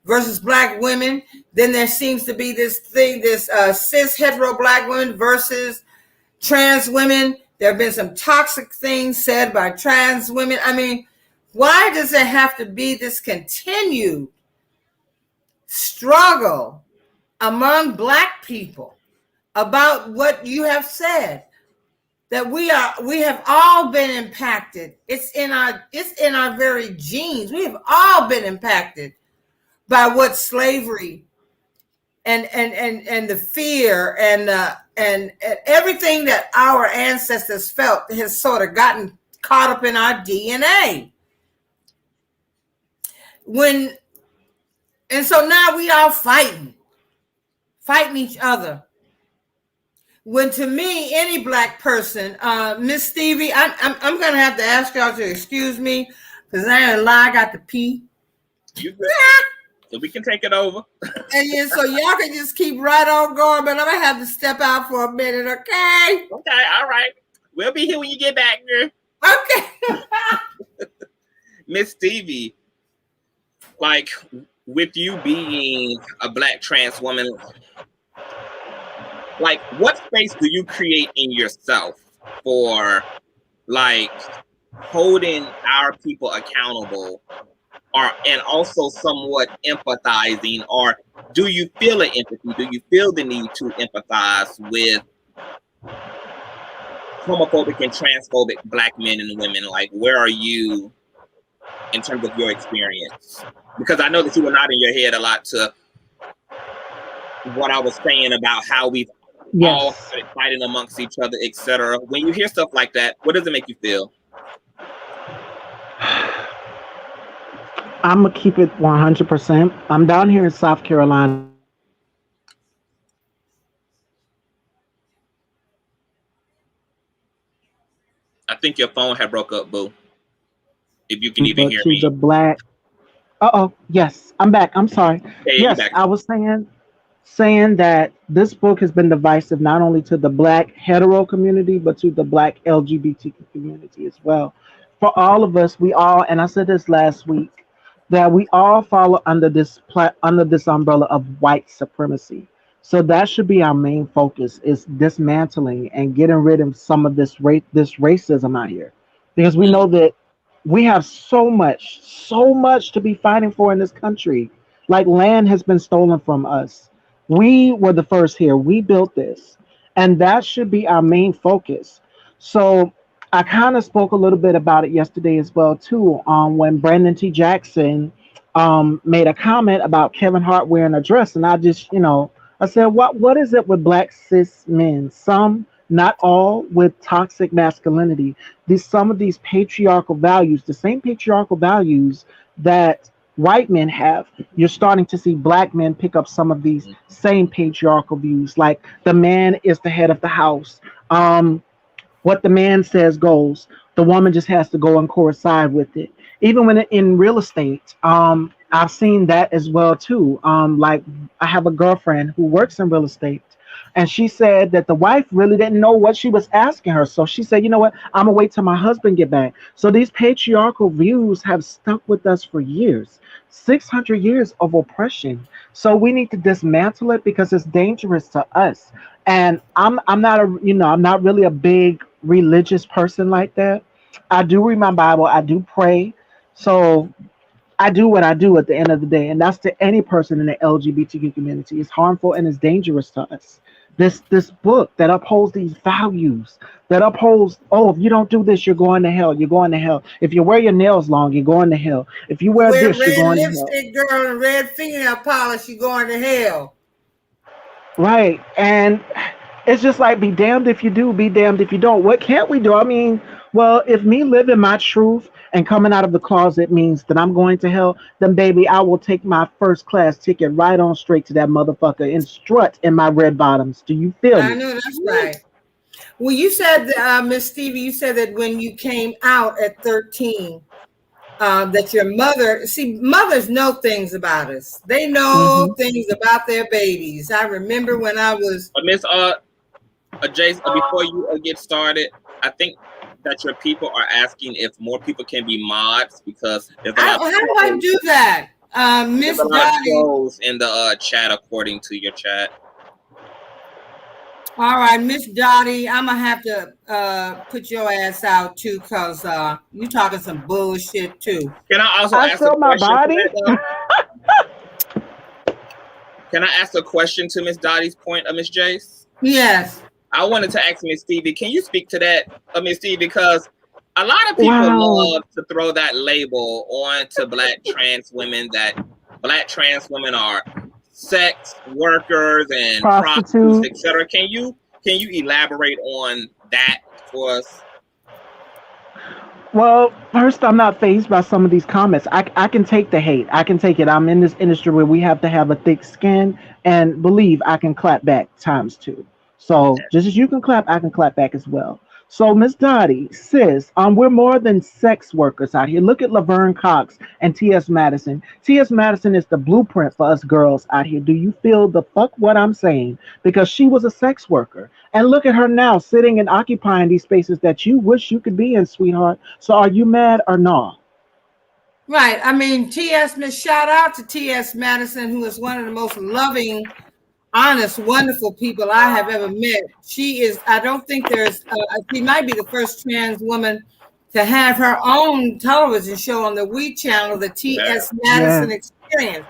B: versus Black women. Then there seems to be this thing, this cis hetero Black women versus trans women. There have been some toxic things said by trans women. I mean, why does there have to be this continued struggle among Black people about what you have said? That we have all been impacted. It's in our very genes. We have all been impacted by what slavery and the fear and everything that our ancestors felt has sort of gotten caught up in our DNA. And so now we are fighting each other. When, to me, any Black person, Miss Stevie, I'm gonna have to ask y'all to excuse me, because I ain't gonna lie, I got to pee.
A: You good? So we can take it over.
B: And then, so y'all can just keep right on going, but I'm gonna have to step out for a minute, okay?
A: Okay, all right. We'll be here when you get back, girl.
B: Okay.
A: Miss Stevie, like, with you being a Black trans woman, like, what space do you create in yourself for, like, holding our people accountable, and also somewhat empathizing? Or do you feel an empathy? Do you feel the need to empathize with homophobic and transphobic Black men and women? Like, where are you in terms of your experience? Because I know that you were nodding your head a lot to what I was saying about how we've all
D: Yes.
A: fighting amongst each other, etc. When you hear stuff like that, what does it make you feel?
D: I'm gonna keep it 100%. I'm down here in South Carolina.
A: I think your phone had broke up, boo. If you can even
D: But
A: hear
D: to the
A: me.
D: black. Yes, I'm back. I'm sorry.
A: Hey, you
D: Yes,
A: back.
D: I was saying that this book has been divisive not only to the black hetero community but to the black LGBTQ community as well. For all of us, we all, and I said this last week, that we all follow under under this umbrella of white supremacy. So that should be our main focus: is dismantling and getting rid of some of this racism out here, because we know that we have so much to be fighting for in this country. Like, land has been stolen from us. We were the first here. We built this. And that should be our main focus. So I kind of spoke a little bit about it yesterday as well too. When Brandon T. Jackson made a comment about Kevin Hart wearing a dress, and I just, I said, what is it with black cis men? Some, not all, with toxic masculinity. Some of these patriarchal values, the same patriarchal values that white men have, you're starting to see black men pick up some of these same patriarchal views, like the man is the head of the house. What the man says goes. The woman just has to go and coincide with it. Even when in real estate, I've seen that as well too. Like, I have a girlfriend who works in real estate, and she said that the wife really didn't know what she was asking her. So she said, you know what, I'm gonna wait till my husband get back. So these patriarchal views have stuck with us for years. 600 years of oppression. So we need to dismantle it because it's dangerous to us. And I'm not I'm not really a big religious person like that. I do read my Bible, I do pray. So I do what I do at the end of the day, and that's to any person in the LGBTQ community. It's harmful and it's dangerous to us. This book that upholds these values, that upholds, oh, if you don't do this, you're going to hell. You're going to hell. If you wear your nails long, you're going to hell. If you wear this, you're
B: red
D: going to hell.
B: lipstick, girl, and red fingernail polish, you're going to hell.
D: Right. And it's just like, be damned if you do, be damned if you don't. What can't we do? I mean, well, if me living my truth and coming out of the closet means that I'm going to hell, then baby, I will take my first class ticket right on straight to that motherfucker and strut in my red bottoms. Do you feel me?
B: I know that's right. Well, you said, Miss Stevie, you said that when you came out at 13, that your mother, see, mothers know things about us. They know things about their babies. I remember when I was...
A: Miss Jason, before you get started, I think that your people are asking if more people can be mods, because there's a lot.
B: How do I do that? Miss Dottie
A: in the chat according to your chat.
B: All right, Miss Dottie, I'm gonna have to put your ass out too, cause you talking some bullshit too.
A: Can I also ask a
D: my
A: question?
D: body.
A: Can I ask a question to Miss Dottie's point, Miss Jace?
B: Yes.
A: I wanted to ask Miss Stevie, can you speak to that, Miss Stevie? Because a lot of people love to throw that label on to black trans women, that black trans women are sex workers and prostitutes, etc. Can you elaborate on that for us?
D: Well, first, I'm not fazed by some of these comments. I can take the hate. I can take it. I'm in this industry where we have to have a thick skin, and believe I can clap back ×2. So just as you can clap, I can clap back as well. So Miss Dottie, sis, we're more than sex workers out here. Look at Laverne Cox and T.S. Madison. T.S. Madison is the blueprint for us girls out here. Do you feel the fuck what I'm saying? Because she was a sex worker. And look at her now, sitting and occupying these spaces that you wish you could be in, sweetheart. So are you mad or not?
B: Right. I mean, shout out to T.S. Madison, who is one of the most loving, honest, wonderful people I have ever met. She is, I don't think there's, she might be the first trans woman to have her own television show on the WE channel, the T.S. Madison Experience.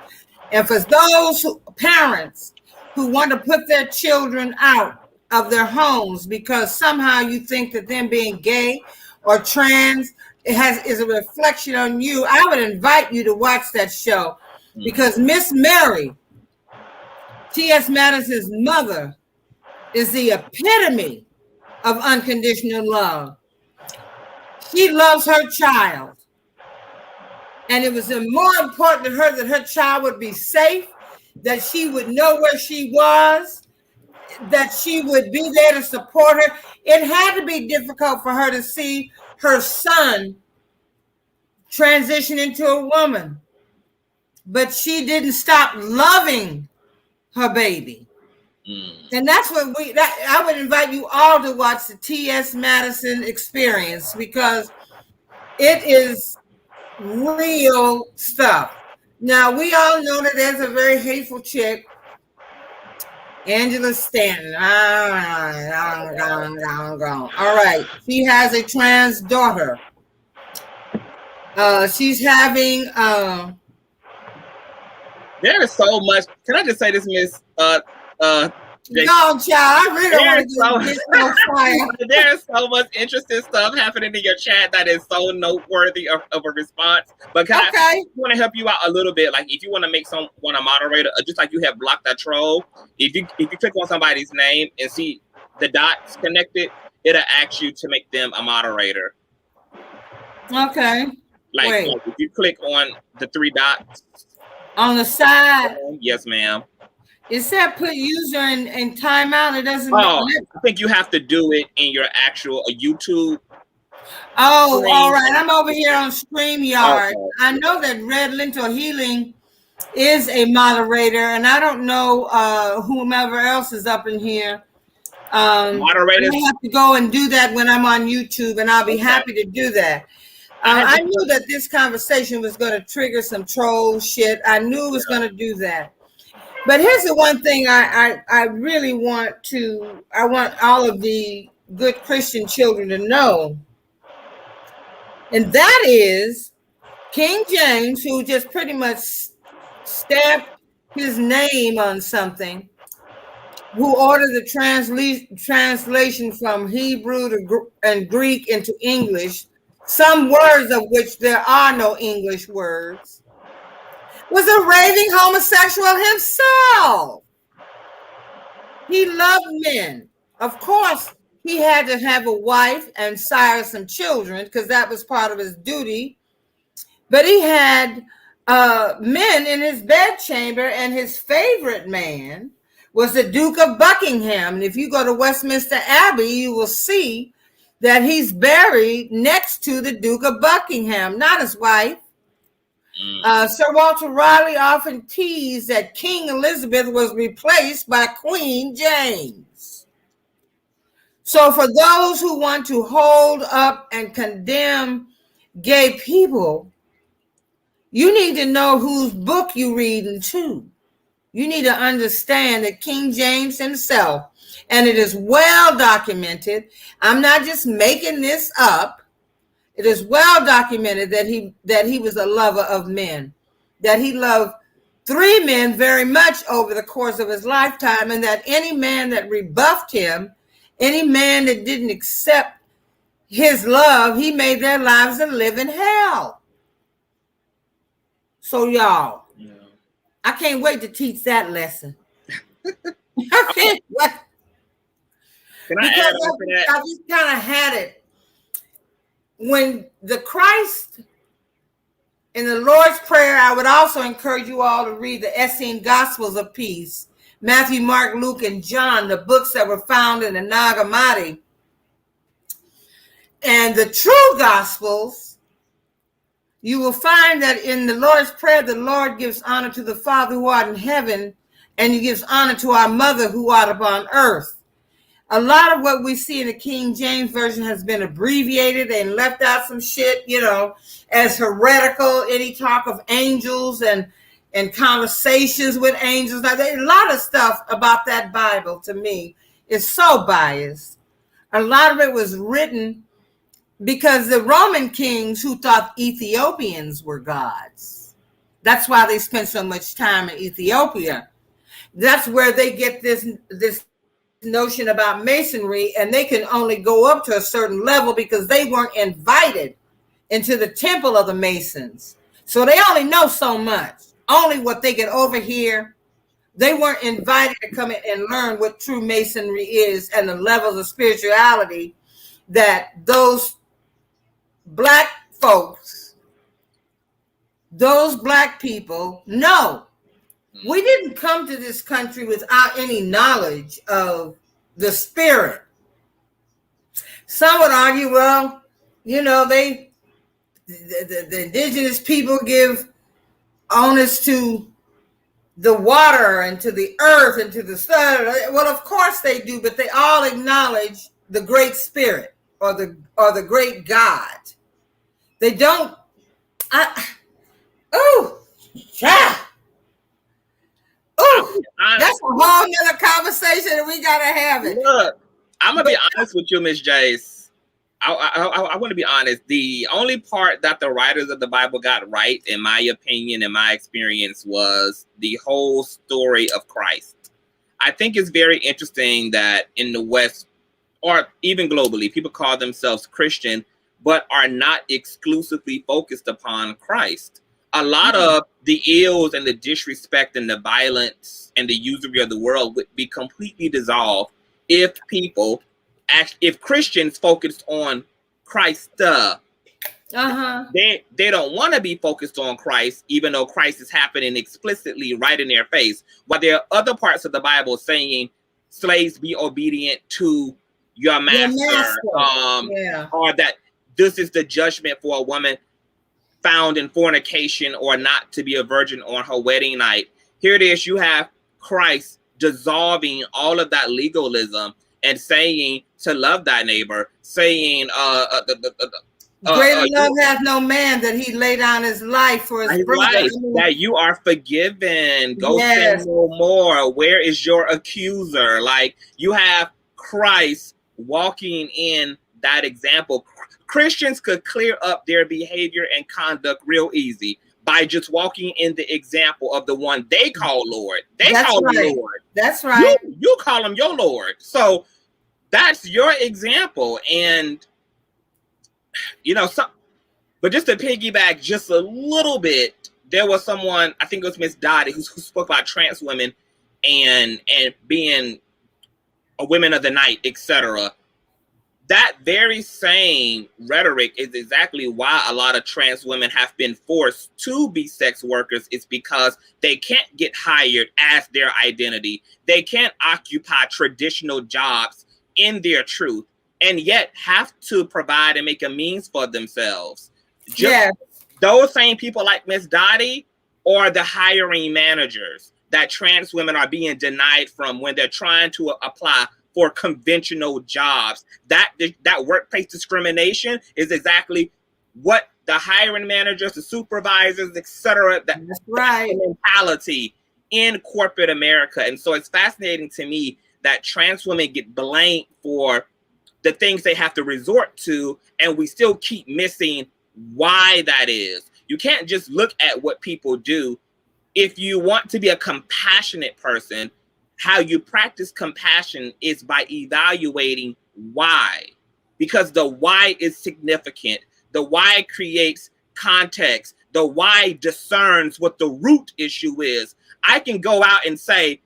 B: And for those parents who want to put their children out of their homes because somehow you think that them being gay or trans is a reflection on you, I would invite you to watch that show, because Miss Mary, T.S. Madison's mother, is the epitome of unconditional love. She loves her child. And it was more important to her that her child would be safe, that she would know where she was, that she would be there to support her. It had to be difficult for her to see her son transition into a woman. But she didn't stop loving her baby. And that's what I would invite you all to watch the T.S. Madison Experience, because it is real stuff. Now, we all know that there's a very hateful chick, Angela Stanton. All right. She has a trans daughter. She's having...
A: there is so much. Can I just say this, Miss
B: No, child, I really want to get so fire.
A: There's so much interesting stuff happening in your chat that is so noteworthy of a response. But I want to help you out a little bit. Like, if you want to make someone a moderator, just like you have blocked that troll, if you click on somebody's name and see the dots connected, it'll ask you to make them a moderator.
B: Okay.
A: Like if you click on the three dots
B: on the side.
A: Yes, ma'am.
B: It said put user in timeout. It doesn't.
A: Oh, I think you have to do it in your actual YouTube.
B: Oh, stream. All right. I'm over here on StreamYard.
A: Okay.
B: I know that Red Lentil Healing is a moderator, and I don't know whomever else is up in here.
A: Moderators.
B: I have to go and do that when I'm on YouTube, and I'll be happy to do that. I knew that this conversation was going to trigger some troll shit. I knew it was going to do that. But here's the one thing I really want all of the good Christian children to know. And that is King James, who just pretty much stamped his name on something, who ordered the translation from Hebrew and Greek into English, some words of which there are no English words, was a raving homosexual himself. He loved men. Of course, he had to have a wife and sire some children because that was part of his duty. But he had men in his bedchamber, and his favorite man was the Duke of Buckingham. And if you go to Westminster Abbey, you will see that he's buried next to the Duke of Buckingham, not his wife. Sir Walter Raleigh often teased that King Elizabeth was replaced by Queen James. So for those who want to hold up and condemn gay people, you need to know whose book you're reading too. You need to understand that King James himself, and it is well documented. I'm not just making this up. It is well documented that he was a lover of men, that he loved 3 men very much over the course of his lifetime, and that any man that rebuffed him, any man that didn't accept his love, he made their lives a living hell. So y'all, I can't wait to teach that lesson. I can't wait.
A: Can I add on to that?
B: I just kind of had it. When the Christ in the Lord's Prayer, I would also encourage you all to read the Essene Gospels of Peace, Matthew, Mark, Luke, and John, the books that were found in the Nag Hammadi. And the true Gospels, you will find that in the Lord's Prayer, the Lord gives honor to the Father who art in heaven, and he gives honor to our mother who art upon earth. A lot of what we see in the King James Version has been abbreviated and left out some shit, as heretical. Any talk of angels and conversations with angels. Like, a lot of stuff about that Bible, to me, is so biased. A lot of it was written because the Roman kings who thought Ethiopians were gods. That's why they spent so much time in Ethiopia. That's where they get this notion about masonry, and they can only go up to a certain level because they weren't invited into the temple of the Masons. So they only know so much, only what they can overhear, They weren't invited to come in and learn what true masonry is and the levels of spirituality that those black folks, those black people know. We didn't come to this country without any knowledge of the spirit. Some would argue, well, you know, the indigenous people give onus to the water and to the earth and to the sun. Well, of course they do, but they all acknowledge the great spirit or the great God. They don't. That's a whole nother conversation, and we gotta have it.
A: Look, I'm gonna be honest with you, Miss Jace. I want to be honest. The only part that the writers of the Bible got right, in my opinion, in my experience, was the whole story of Christ. I think it's very interesting that in the West, or even globally, people call themselves Christian, but are not exclusively focused upon Christ. A lot of the ills and the disrespect and the violence and the usury of the world would be completely dissolved if if Christians focused on Christ. They don't want to be focused on Christ, even though Christ is happening explicitly right in their face. But there are other parts of the Bible saying, slaves, be obedient to your master. Or that this is the judgment for a woman found in fornication or not to be a virgin on her wedding night. Here it is. You have Christ dissolving all of that legalism and saying to love thy neighbor, saying
B: greater love hath no man that he lay down his life for his brother.
A: That you are forgiven. Go sin no more. Where is your accuser? Like, you have Christ walking in that example. Christians could clear up their behavior and conduct real easy by just walking in the example of the one they call Lord. They call him Lord.
B: That's right.
A: You call him your Lord. So that's your example. And, you know, but just to piggyback just a little bit, there was someone, I think it was Miss Dottie, who spoke about trans women and being a women of the night, etc. That very same rhetoric is exactly why a lot of trans women have been forced to be sex workers. It's because they can't get hired as their identity. They can't occupy traditional jobs in their truth, and yet have to provide and make a means for themselves. Those same people like Miss Dottie are the hiring managers that trans women are being denied from when they're trying to apply for conventional jobs. That workplace discrimination is exactly what the hiring managers, the supervisors, etc. That's right. Mentality in corporate America. And so it's fascinating to me that trans women get blamed for the things they have to resort to, and we still keep missing why that is. You can't just look at what people do. If you want to be a compassionate person, how you practice compassion is by evaluating why, because the why is significant. The why creates context. The why discerns what the root issue is. I can go out and say,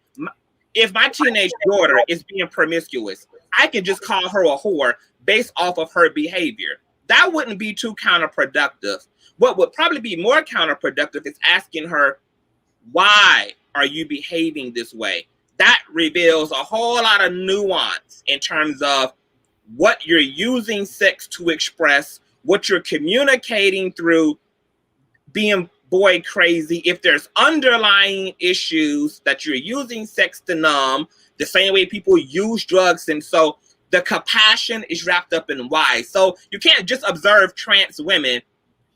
A: if my teenage daughter is being promiscuous, I can just call her a whore based off of her behavior. That wouldn't be too counterproductive. What would probably be more counterproductive is asking her, why are you behaving this way? That reveals a whole lot of nuance in terms of what you're using sex to express, what you're communicating through being boy crazy. If there's underlying issues that you're using sex to numb, the same way people use drugs. And so the compassion is wrapped up in why. So you can't just observe trans women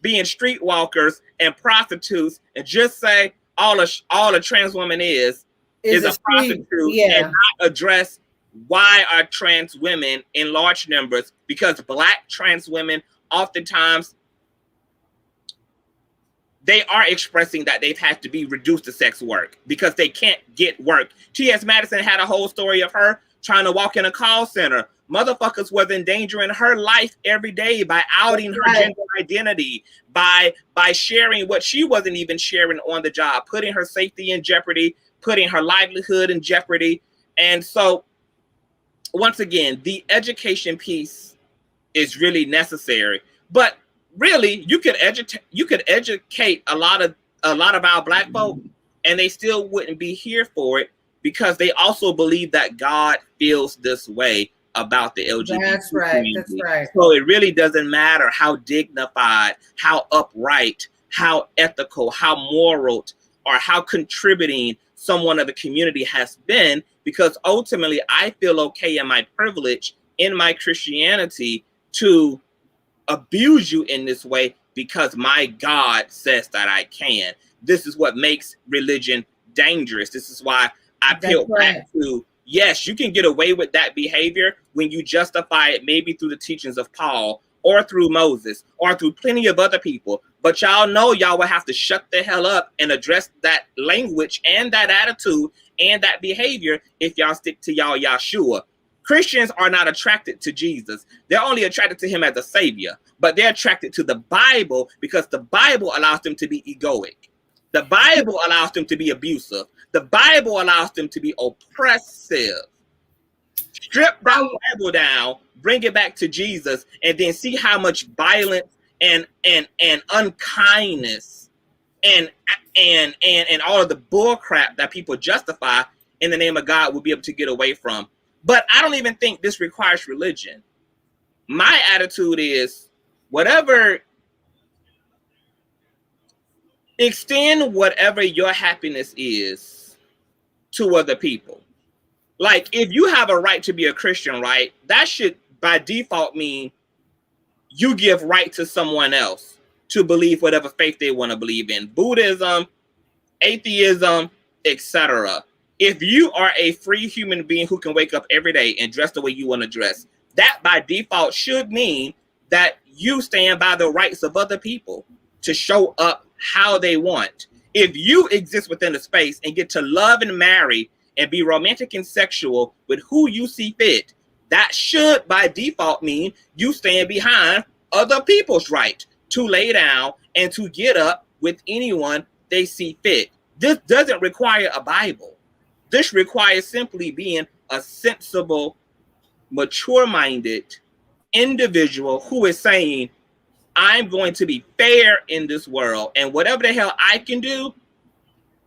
A: being streetwalkers and prostitutes and just say all a trans woman is a prostitute and not address why are trans women in large numbers, because Black trans women oftentimes they are expressing that they've had to be reduced to sex work because they can't get work. T.S. Madison had a whole story of her trying to walk in a call center. Motherfuckers was endangering her life every day by outing her gender identity, by sharing what she wasn't even sharing on the job, putting her safety in jeopardy, putting her livelihood in jeopardy. And so, once again, the education piece is really necessary. But really, you could educate a lot of our Black folk, and they still wouldn't be here for it, because they also believe that God feels this way about the LGBT
B: That's right.
A: community.
B: That's right.
A: So it really doesn't matter how dignified, how upright, how ethical, how moral, or how contributing someone of the community has been, because ultimately I feel okay in my privilege, in my Christianity, to abuse you in this way because my God says that I can. This is what makes religion dangerous. This is why I peel back to, yes, you can get away with that behavior when you justify it maybe through the teachings of Paul or through Moses or through plenty of other people. But y'all know y'all will have to shut the hell up and address that language and that attitude and that behavior if y'all stick to y'all Yahshua. Christians are not attracted to Jesus. They're only attracted to him as a savior, but they're attracted to the Bible because the Bible allows them to be egoic. The Bible allows them to be abusive. The Bible allows them to be oppressive. Strip that Bible down, bring it back to Jesus, and then see how much violence and unkindness and all of the bull crap that people justify in the name of God will be able to get away from. But I don't even think this requires religion. My attitude is extend whatever your happiness is to other people. Like, if you have a right to be a Christian, right, that should by default mean you give right to someone else to believe whatever faith they want to believe in. Buddhism, atheism, etc. If you are a free human being who can wake up every day and dress the way you want to dress, that by default should mean that you stand by the rights of other people to show up how they want. If you exist within the space and get to love and marry and be romantic and sexual with who you see fit, that should by default mean you stand behind other people's right to lay down and to get up with anyone they see fit. This doesn't require a Bible. This requires simply being a sensible, mature-minded individual who is saying, I'm going to be fair in this world, and whatever the hell I can do,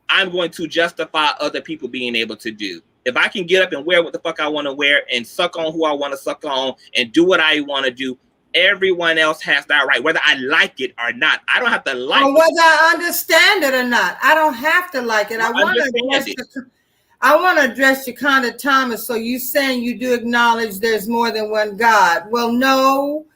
A: I'm going to justify other people being able to do. If I can get up and wear what the fuck I want to wear and suck on who I want to suck on and do what I want to do, everyone else has that right, whether I like it or not. I don't have to like it.
B: Or whether I understand it or not. I don't have to like it. I want to address Jaconda Thomas. So you saying you do acknowledge there's more than one God. Well, no.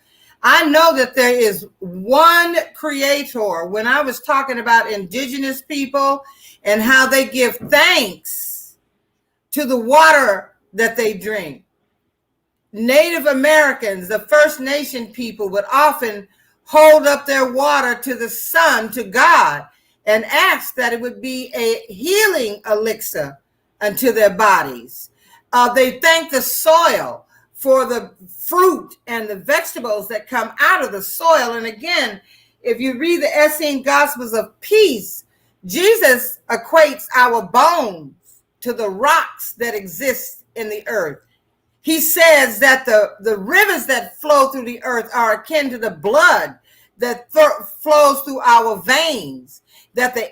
B: I know that there is one creator. When I was talking about indigenous people and how they give thanks to the water that they drink, Native Americans, the First Nation people, would often hold up their water to the sun, to God, and ask that it would be a healing elixir unto their bodies. They thank the soil for the fruit and the vegetables that come out of the soil. And again, if you read the Essene Gospels of Peace, Jesus equates our bones to the rocks that exist in the earth. He says that the rivers that flow through the earth are akin to the blood that flows through our veins, that the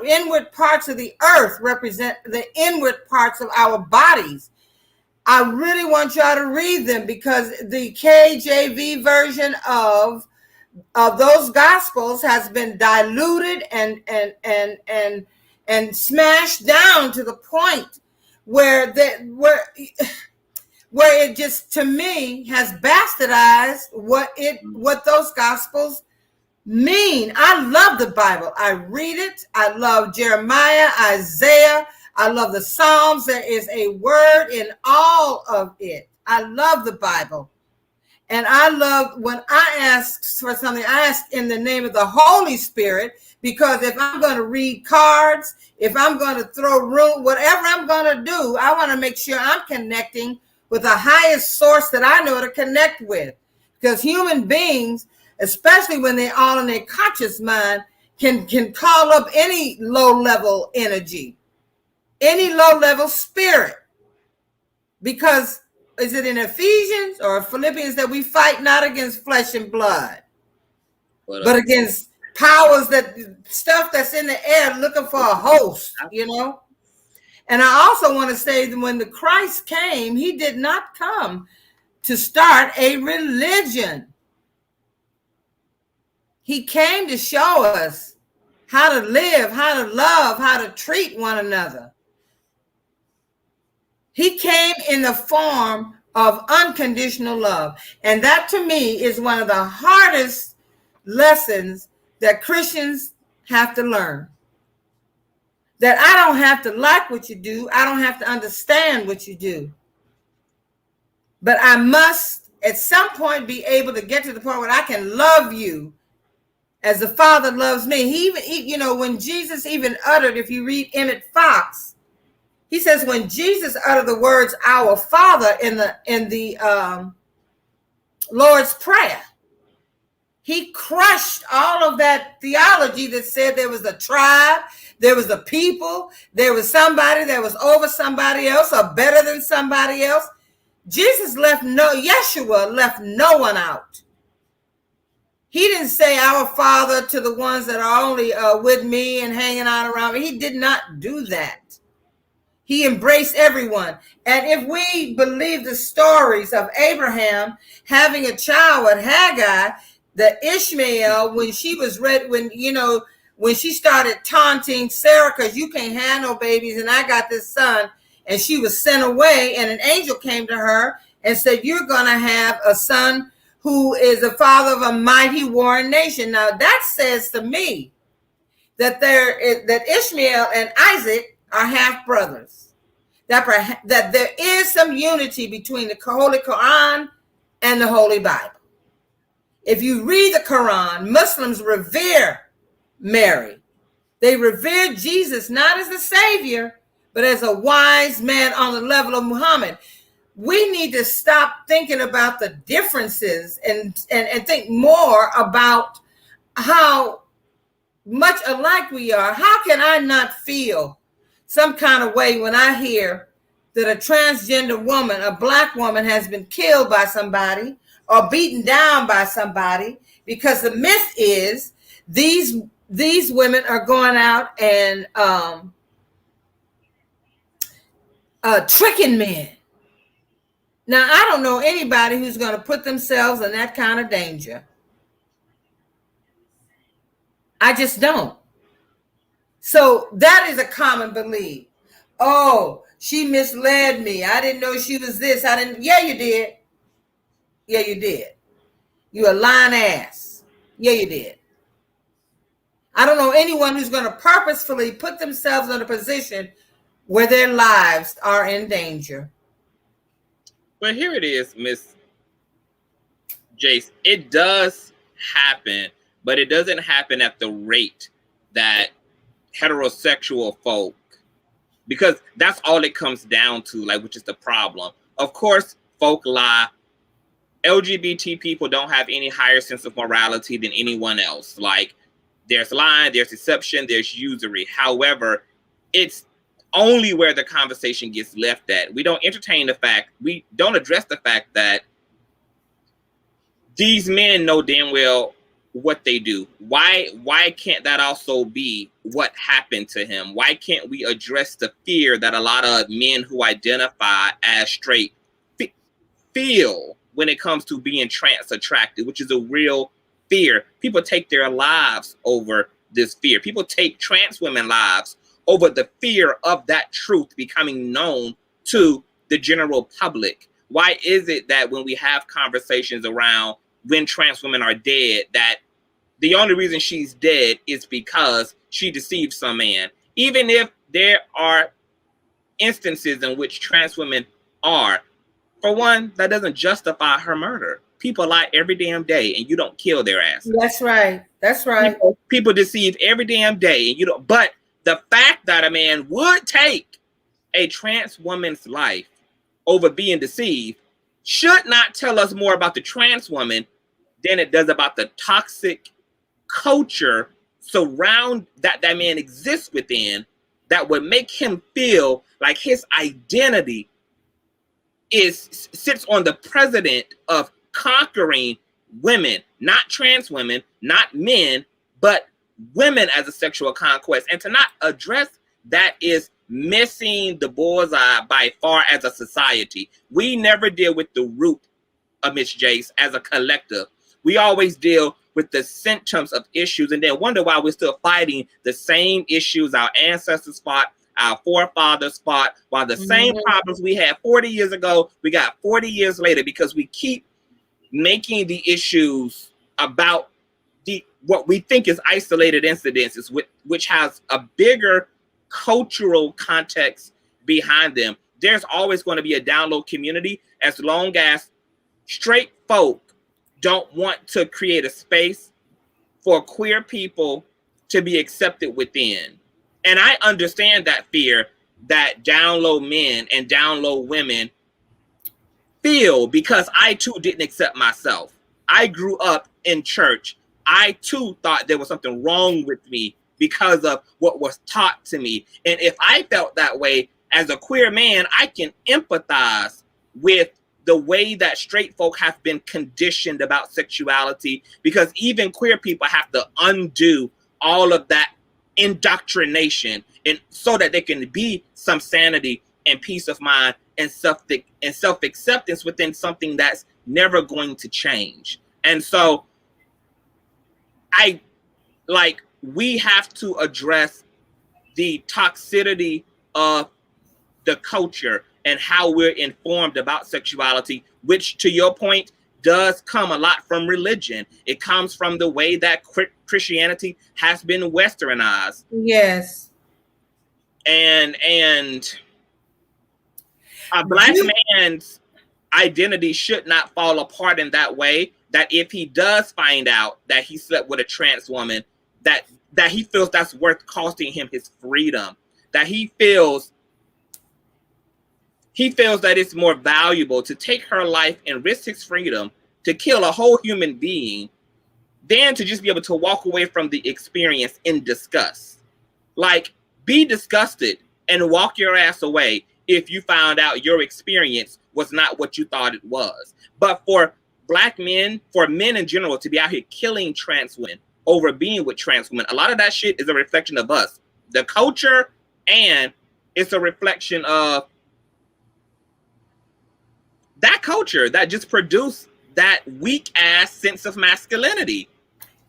B: inward parts of the earth represent the inward parts of our bodies. I really want y'all to read them, because the KJV version of those gospels has been diluted and smashed down to the point where it just, to me, has bastardized what those gospels mean. I love the Bible. I read it. I love Jeremiah, Isaiah. I love the Psalms. There is a word in all of it. I love the Bible. And I love, when I ask for something, I ask in the name of the Holy Spirit, because if I'm going to read cards, if I'm going to throw room, whatever I'm going to do, I want to make sure I'm connecting with the highest source that I know to connect with. Because human beings, especially when they're all in their conscious mind, can call up any low-level energy. any low-level spirit. Because is it in Ephesians or Philippians that we fight not against flesh and blood, but against powers, that stuff that's in the air looking for a host, you know? And I also want to say that when the Christ came, he did not come to start a religion. He came to show us how to live, how to love, how to treat one another. He came in the form of unconditional love. And that to me is one of the hardest lessons that Christians have to learn. That I don't have to like what you do. I don't have to understand what you do. But I must at some point be able to get to the point where I can love you as the Father loves me. He you know, when Jesus even uttered, if you read Emmett Fox, he says when Jesus uttered the words "Our Father" in the Lord's Prayer, he crushed all of that theology that said there was a tribe, there was a people, there was somebody that was over somebody else or better than somebody else. Yeshua left no one out. He didn't say "Our Father" to the ones that are only with me and hanging out around me. He did not do that. He embraced everyone. And if we believe the stories of Abraham having a child with Hagar, the Ishmael, when she was when she started taunting Sarah, because you can't have no babies and I got this son, and she was sent away, and an angel came to her and said, "You're going to have a son who is the father of a mighty warring nation." Now that says to me that that Ishmael and Isaac are half brothers, that there is some unity between the Holy Quran and the Holy Bible. If you read the Quran, Muslims revere Mary. They revere Jesus not as the Savior, but as a wise man on the level of Muhammad. We need to stop thinking about the differences and think more about how much alike we are. How can I not feel some kind of way when I hear that a transgender woman, a black woman, has been killed by somebody or beaten down by somebody? Because the myth is these women are going out and tricking men. Now, I don't know anybody who's going to put themselves in that kind of danger. I just don't. So that is a common belief. Oh, she misled me. I didn't know she was this. Yeah, you did. Yeah, you did. You a lying ass. Yeah, you did. I don't know anyone who's going to purposefully put themselves in a position where their lives are in danger.
A: But here it is, Miss Jace. It does happen, but it doesn't happen at the rate that heterosexual folk, because that's all it comes down to, like, which is the problem. Of course, folk lie. LGBT people don't have any higher sense of morality than anyone else. Like, there's lying, there's deception, there's usury. However, it's only where the conversation gets left at. We don't entertain the fact, we don't address the fact that these men know damn well what they do. Why can't that also be what happened to him? Why can't we address the fear that a lot of men who identify as straight feel when it comes to being trans attracted, which is a real fear? People take their lives over this fear. People take trans women's lives over the fear of that truth becoming known to the general public. Why is it that when we have conversations around when trans women are dead, that the only reason she's dead is because she deceived some man? Even if there are instances in which trans women are, for one, that doesn't justify her murder. People lie every damn day and you don't kill their asses.
B: That's right. That's right.
A: People deceive every damn day and you don't. But the fact that a man would take a trans woman's life over being deceived should not tell us more about the trans woman than it does about the toxic culture surround that man exists within, that would make him feel like his identity sits on the precedent of conquering women, not trans women, not men, but women as a sexual conquest. And to not address that is missing the bullseye by far as a society. We never deal with the root of Miss Jace as a collective. We always deal with the symptoms of issues and then wonder why we're still fighting the same issues our ancestors fought, our forefathers fought, while the same problems we had 40 years ago, we got 40 years later, because we keep making the issues about what we think is isolated incidences, which has a bigger cultural context behind them. There's always going to be a down low community as long as straight folk don't want to create a space for queer people to be accepted within. And I understand that fear that down low men and down low women feel, because I too didn't accept myself. I grew up in church. I too thought there was something wrong with me because of what was taught to me. And if I felt that way as a queer man, I can empathize with the way that straight folk have been conditioned about sexuality, because even queer people have to undo all of that indoctrination, and so that there can be some sanity and peace of mind and self-acceptance within something that's never going to change. And so we have to address the toxicity of the culture and how we're informed about sexuality, which, to your point, does come a lot from religion. It comes from the way that Christianity has been westernized.
B: Yes.
A: And a black man's identity should not fall apart in that way, that if he does find out that he slept with a trans woman, that he feels that's worth costing him his freedom, that he feels that it's more valuable to take her life and risk his freedom to kill a whole human being than to just be able to walk away from the experience in disgust. Like, be disgusted and walk your ass away if you found out your experience was not what you thought it was. But for black men, for men in general, to be out here killing trans women over being with trans women, a lot of that shit is a reflection of us, the culture, and it's a reflection of that culture that just produced that weak ass sense of masculinity.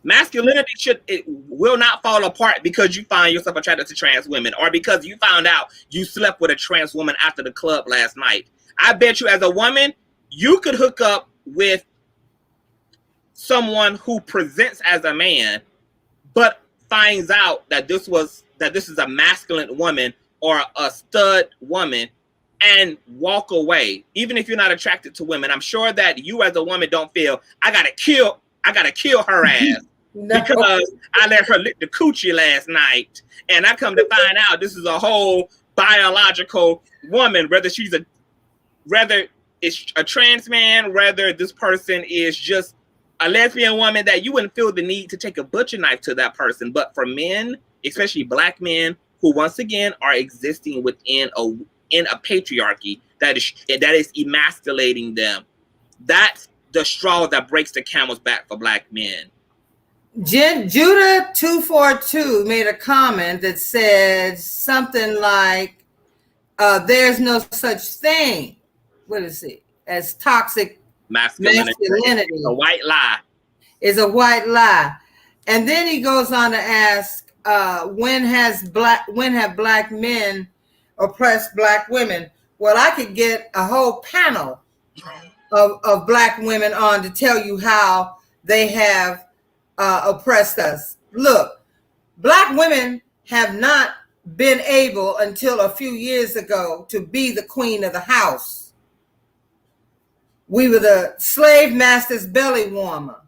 A: Masculinity will not fall apart because you find yourself attracted to trans women, or because you found out you slept with a trans woman after the club last night. I bet you, as a woman, you could hook up with someone who presents as a man, but finds out that this is a masculine woman or a stud woman, and walk away. Even if you're not attracted to women, I'm sure that you as a woman don't feel, I gotta kill her ass because I let her lick the coochie last night, and I come to find out this is a whole biological woman, whether it's a trans man, whether this person is just a lesbian woman, that you wouldn't feel the need to take a butcher knife to that person. But for men, especially black men, who once again are existing within a patriarchy that is emasculating them, that's the straw that breaks the camel's back for black men.
B: Judah 242 made a comment that said something like, there's no such thing, what is it, as toxic masculinity.
A: It's a white lie.
B: Is a white lie. And then he goes on to ask, when have black men oppressed black women? Well, I could get a whole panel of black women on to tell you how they have oppressed us. Look, black women have not been able until a few years ago to be the queen of the house. We were the slave master's belly warmer.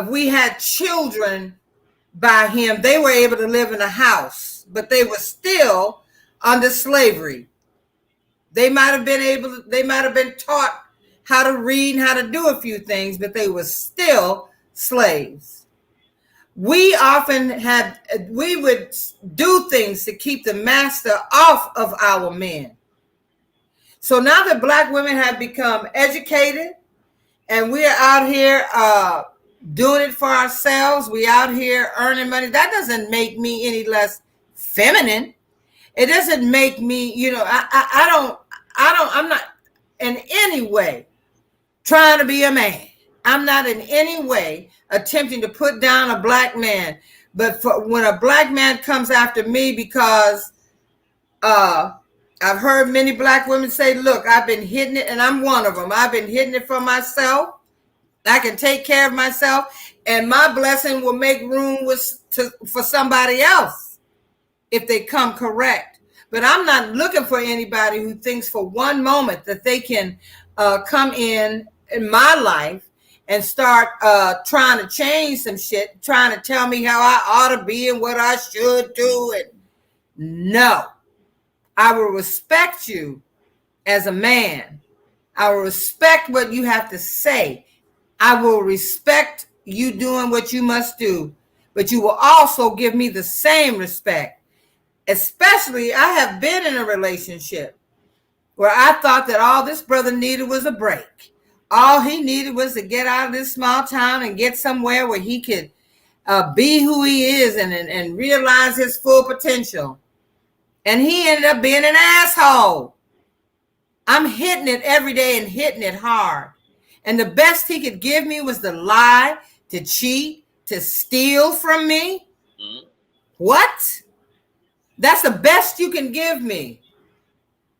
B: We had children by him. They were able to live in a house, but they were still under slavery. They might have been taught how to read and how to do a few things, but they were still slaves. we would do things to keep the master off of our men. So now that Black women have become educated and we are out here doing it for ourselves, we out here earning money, that doesn't make me any less feminine. It doesn't make me, I'm not in any way trying to be a man. I'm not in any way attempting to put down a Black man. But when a Black man comes after me because I've heard many Black women say, look, I've been hitting it, and I'm one of them. I've been hitting it for myself. I can take care of myself, and my blessing will make room for somebody else if they come correct. But I'm not looking for anybody who thinks for one moment that they can come in my life and start trying to change some shit, trying to tell me how I ought to be and what I should do. And no, I will respect you as a man. I will respect what you have to say. I will respect you doing what you must do, but you will also give me the same respect. Especially, I have been in a relationship where I thought that all this brother needed was a break. All he needed was to get out of this small town and get somewhere where he could be who he is and realize his full potential. And he ended up being an asshole. I'm hitting it every day and hitting it hard. And the best he could give me was to lie, to cheat, to steal from me. Mm-hmm. What? That's the best you can give me.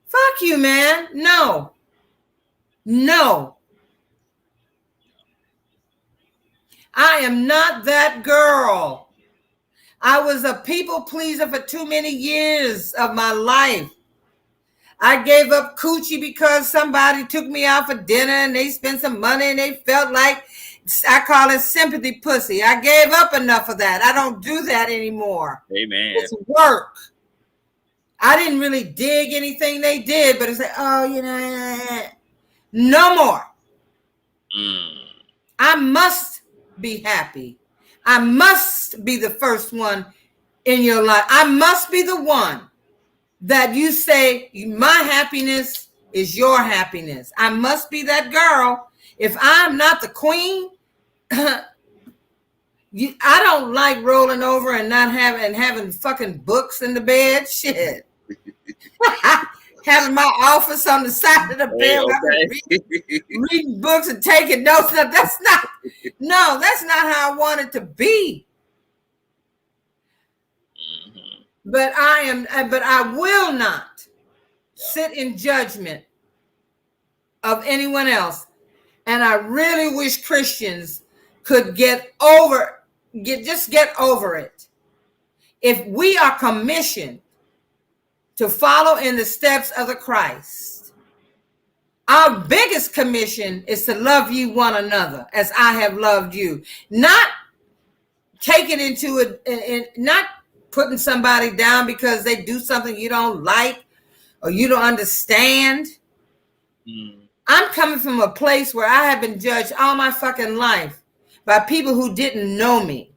B: Fuck you, man. No. I am not that girl. I was a people pleaser for too many years of my life. I gave up coochie because somebody took me out for dinner and they spent some money and they felt like, I call it sympathy pussy. I gave up enough of that. I don't do that anymore.
A: Amen.
B: It's work. I didn't really dig anything they did, but it's like, no more. I must be happy. I must be the first one in your life. I must be the one that you say, my happiness is your happiness. I must be that girl. If I'm not the queen, I don't like rolling over and not having fucking books in the bed. Shit. Having my office on the side of the bed, reading books and taking notes. That's not how I want it to be. But I will not sit in judgment of anyone else. And I really wish Christians could get over it. If we are commissioned to follow in the steps of the Christ, our biggest commission is to love you one another as I have loved you. Not take it into it, not putting somebody down because they do something you don't like or you don't understand. I'm coming from a place where I have been judged all my fucking life by people who didn't know me.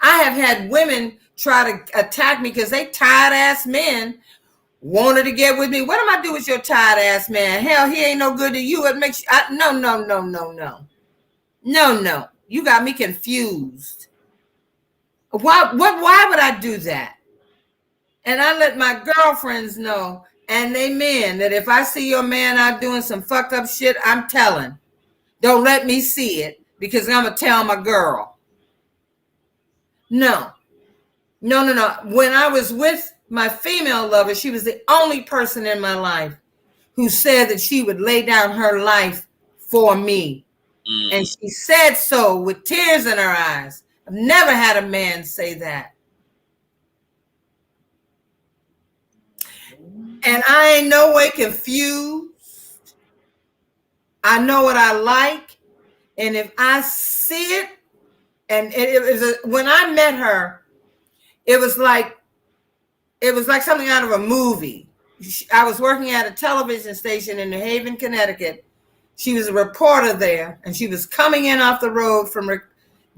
B: I have had women try to attack me because they tired ass men wanted to get with me. What am I do with your tired ass man? Hell, he ain't no good to you. It makes you no. You got me confused. Why would I do that? And I let my girlfriends know, and they men, that if I see your man out doing some fucked up shit, I'm telling. Don't let me see it because I'm going to tell my girl. No. When I was with my female lover, she was the only person in my life who said that she would lay down her life for me. And she said so with tears in her eyes. I've never had a man say that. And I ain't no way confused. I know what I like. And if I see it, and when I met her, it was like something out of a movie. I was working at a television station in New Haven, Connecticut. She was a reporter there, and she was coming in off the road from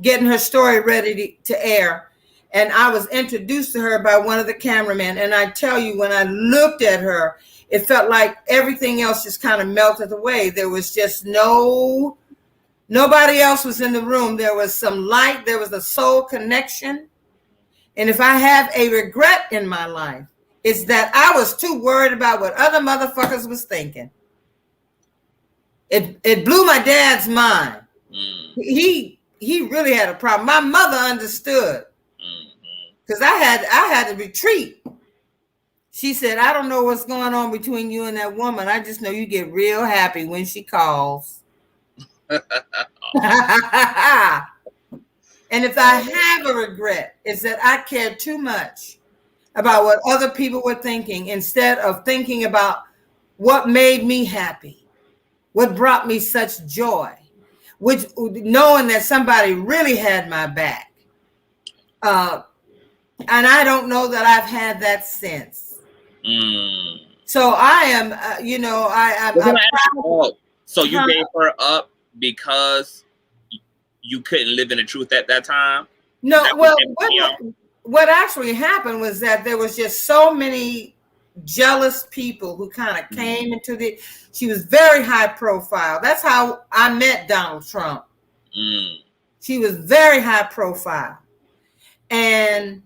B: getting her story ready to air. And I was introduced to her by one of the cameramen. And I tell you, when I looked at her, it felt like everything else just kind of melted away. There was just nobody else was in the room. There was some light. There was a soul connection. And if I have a regret in my life, it's that I was too worried about what other motherfuckers was thinking. It blew my dad's mind. He really had a problem. My mother understood, because I had to retreat. She said, "I don't know what's going on between you and that woman. I just know you get real happy when she calls." And if I have a regret, it's that I cared too much about what other people were thinking instead of thinking about what made me happy, what brought me such joy, which knowing that somebody really had my back. And I don't know that I've had that since. So I am,
A: so you gave her up because you couldn't live in the truth at that time?
B: No, well, what actually happened was that there was just so many jealous people who kind of came into she was very high profile. That's how I met Donald Trump. She was very high profile. And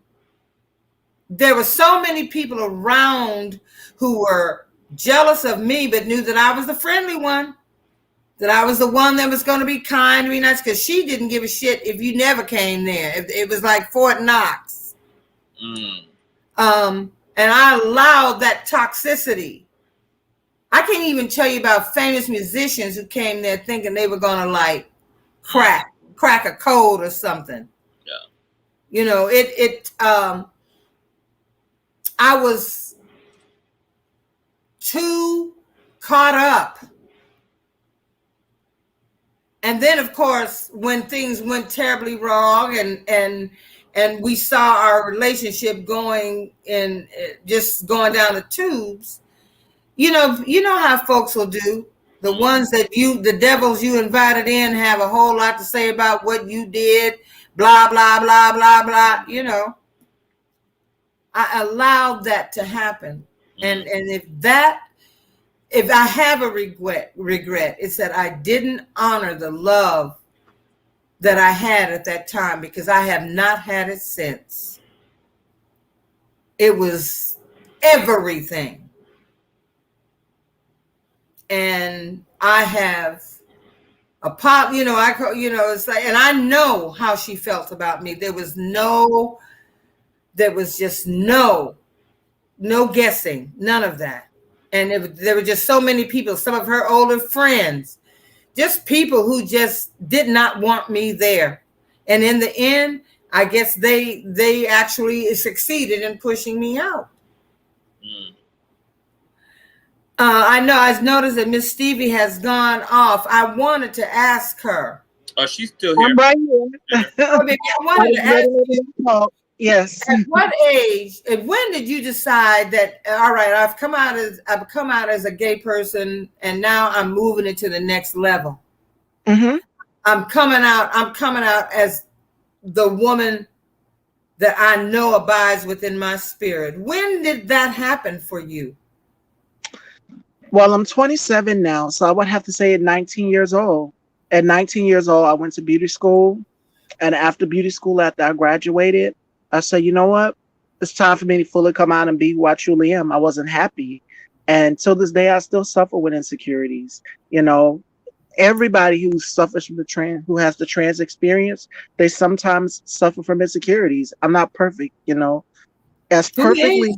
B: there were so many people around who were jealous of me, but knew that I was the friendly one, that I was the one that was going to be kind, be nice, because she didn't give a shit if you never came there. It was like Fort Knox. And I allowed that toxicity. I can't even tell you about famous musicians who came there thinking they were going to like crack a code or something.
A: Yeah.
B: You know, I was too caught up. And then, of course, when things went terribly wrong and we saw our relationship going down the tubes, you know how folks will do. The ones that the devils you invited in have a whole lot to say about what you did, blah, blah, blah, blah, blah, you know. I allowed that to happen. And if I have a regret, it's that I didn't honor the love that I had at that time, because I have not had it since. It was everything. And I have it's like, and I know how she felt about me. There was just no guessing, none of that. And there were just so many people, some of her older friends, just people who just did not want me there. And in the end, I guess they actually succeeded in pushing me out. I know I've noticed that Miss Stevie has gone off. I wanted to ask her.
A: Oh, she's still here.
D: I'm right here.
B: I wanted to ask you,
D: yes.
B: At what age and when did you decide that, all right, I've come out as a gay person and now I'm moving it to the next level?
D: Mm-hmm.
B: I'm coming out as the woman that I know abides within my spirit. When did that happen for you?
D: Well, I'm 27 now, so I would have to say at 19 years old. At 19 years old, I went to beauty school. And after beauty school, after I graduated, I said, you know what? It's time for me to fully come out and be who I truly am. I wasn't happy. And till this day, I still suffer with insecurities. You know, everybody who suffers from who has the trans experience, they sometimes suffer from insecurities. I'm not perfect, you know. As perfectly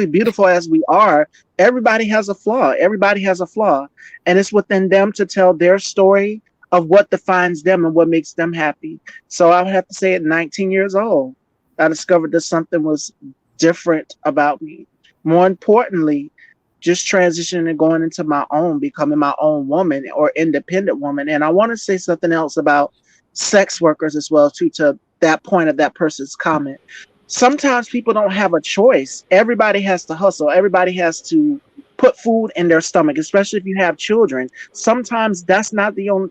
D: beautiful as we are, everybody has a flaw. Everybody has a flaw. And it's within them to tell their story of what defines them and what makes them happy. So I would have to say at 19 years old, I discovered that something was different about me. More importantly, just transitioning and going into my own, becoming my own woman or independent woman. And I want to say something else about sex workers as well, too, to that point of that person's comment. Sometimes people don't have a choice. Everybody has to hustle. Everybody has to put food in their stomach, especially if you have children. Sometimes that's not the only,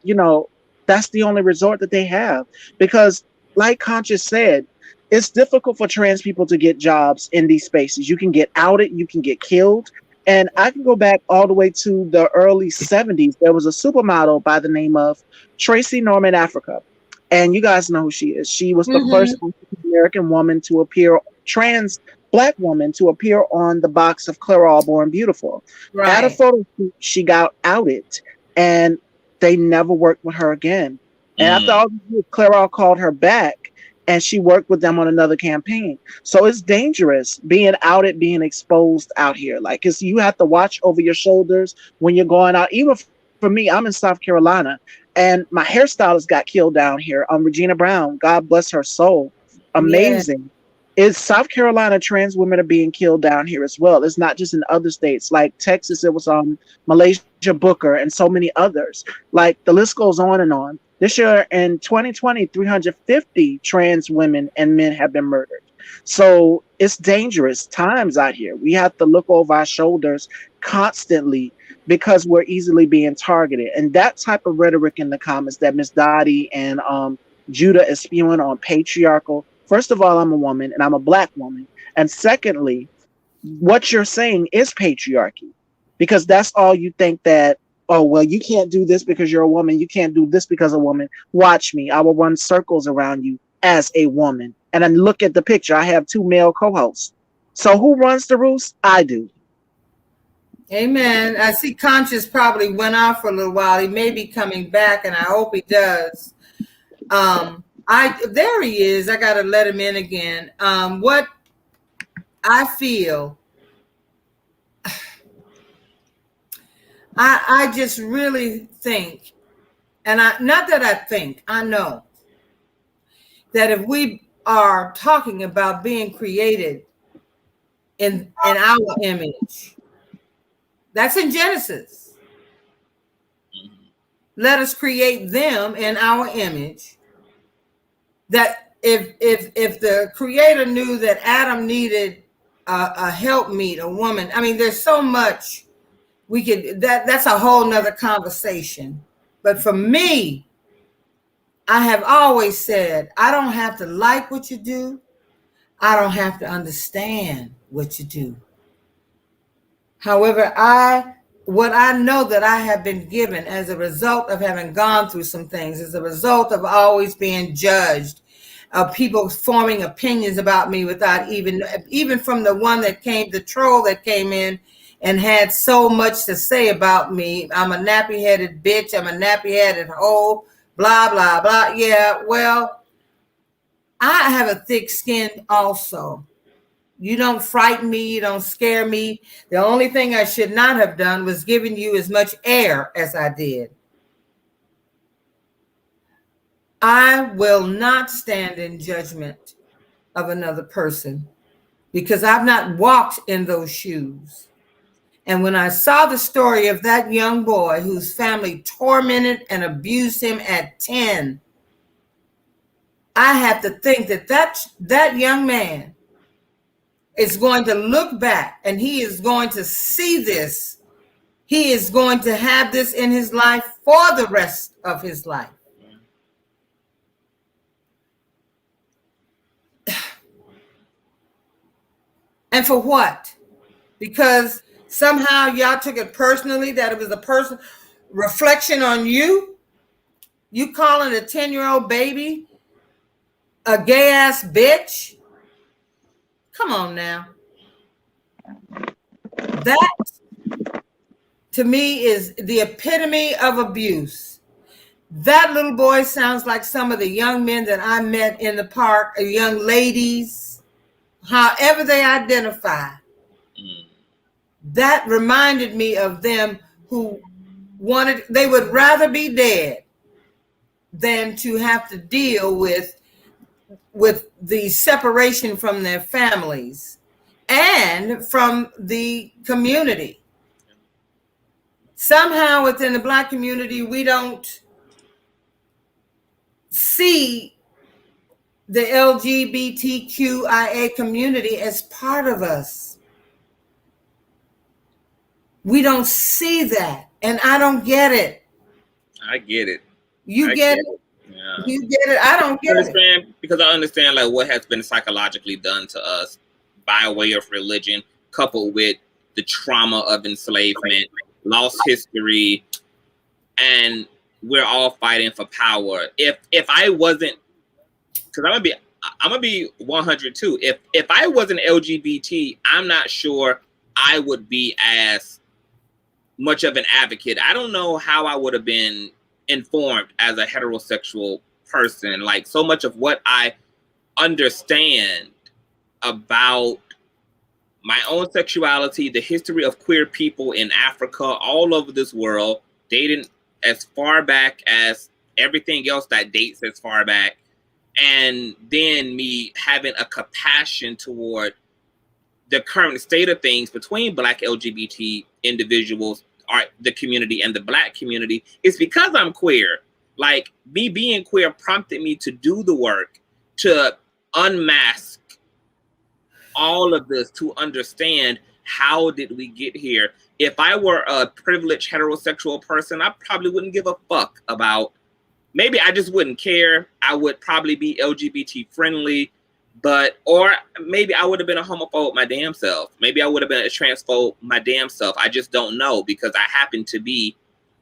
D: That's the only resort that they have. Because, like Conscious said, it's difficult for trans people to get jobs in these spaces. You can get outed, you can get killed. And I can go back all the way to the early 70s. There was a supermodel by the name of Tracy Norman Africa. And you guys know who she is. She was the first American woman to appear, trans Black woman to appear on the box of Clairol Born Beautiful.
B: Right.
D: At a photo shoot, she got outed, and they never worked with her again. And after all these years, Clairol called her back, and she worked with them on another campaign. So it's dangerous being outed, being exposed out here. Like, cause you have to watch over your shoulders when you're going out. Even for me, I'm in South Carolina, and my hairstylist got killed down here. Regina Brown, God bless her soul. Amazing. Yeah. It's South Carolina, trans women are being killed down here as well. It's not just in other states. Like Texas, it was Malaysia Booker and so many others. Like, the list goes on and on. This year in 2020, 350 trans women and men have been murdered. So it's dangerous times out here. We have to look over our shoulders constantly because we're easily being targeted. And that type of rhetoric in the comments that Miss Dottie and Judah is spewing on patriarchal. First of all, I'm a woman and I'm a Black woman. And secondly, what you're saying is patriarchy, because that's all you think that, oh, well, you can't do this because you're a woman. You can't do this because of a woman. Watch me. I will run circles around you as a woman. And then look at the picture. I have 2 male co-hosts. So who runs the roost? I do.
B: Amen. I see Conscious probably went out for a little while. He may be coming back, and I hope he does. There he is. I got to let him in again. What I feel, I just really think, and I know that if we are talking about being created in our image, that's in Genesis. Let us create them in our image. That if the Creator knew that Adam needed a helpmeet, a woman, I mean, there's so much we could, that's a whole nother conversation. But for me, I have always said, I don't have to like what you do. I don't have to understand what you do. However, what I know that I have been given as a result of having gone through some things, as a result of always being judged, of people forming opinions about me without even from the one that came, the troll that came in and had so much to say about me. I'm a nappy-headed bitch. I'm a nappy-headed hoe, blah, blah, blah. Yeah, well, I have a thick skin also. You don't frighten me. You don't scare me. The only thing I should not have done was giving you as much air as I did. I will not stand in judgment of another person because I've not walked in those shoes. And when I saw the story of that young boy whose family tormented and abused him at 10, I have to think that young man is going to look back and he is going to see this. He is going to have this in his life for the rest of his life. And for what? Because somehow y'all took it personally, that it was a personal reflection on you. You calling a 10-year-old baby a gay ass bitch? Come on now. That to me is the epitome of abuse. That little boy sounds like some of the young men that I met in the park, young ladies, however they identify. That reminded me of them who they would rather be dead than to have to deal with the separation from their families and from the community. Somehow within the Black community, we don't see the LGBTQIA community as part of us. We don't see that, and I don't get it.
A: I get it.
B: You
A: I
B: get
A: get
B: it?
A: it. Yeah.
B: You get it? I don't get it.
A: Because I understand like what has been psychologically done to us by way of religion, coupled with the trauma of enslavement, lost history, and we're all fighting for power. If I wasn't, because I'm gonna be 100 too. If I wasn't LGBT, I'm not sure I would be as much of an advocate. I don't know how I would have been informed as a heterosexual person. Like so much of what I understand about my own sexuality, the history of queer people in Africa, all over this world, dating as far back as everything else that dates as far back, and then me having a compassion toward the current state of things between Black LGBT individuals, or the community, and the Black community, is because I'm queer. Like, me being queer prompted me to do the work, to unmask all of this, to understand how did we get here. If I were a privileged heterosexual person, I probably wouldn't give a fuck about, maybe I just wouldn't care. I would probably be LGBT friendly, but, or maybe I would have been a homophobe my damn self. Maybe I would have been a transphobe my damn self. I just don't know, because I happen to be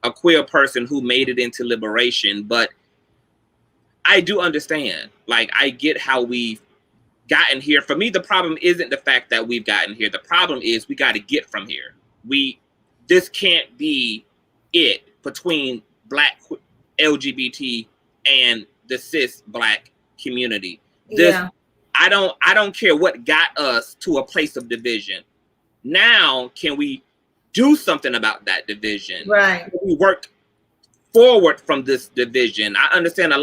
A: a queer person who made it into liberation. But I do understand, like, I get how we've gotten here. For me, the problem isn't the fact that we've gotten here. The problem is we got to get from here. This can't be it between Black LGBT and the cis Black community.
B: Yeah.
A: I don't care what got us to a place of division. Now, can we do something about that division?
B: Right.
A: Can we work forward from this division? I understand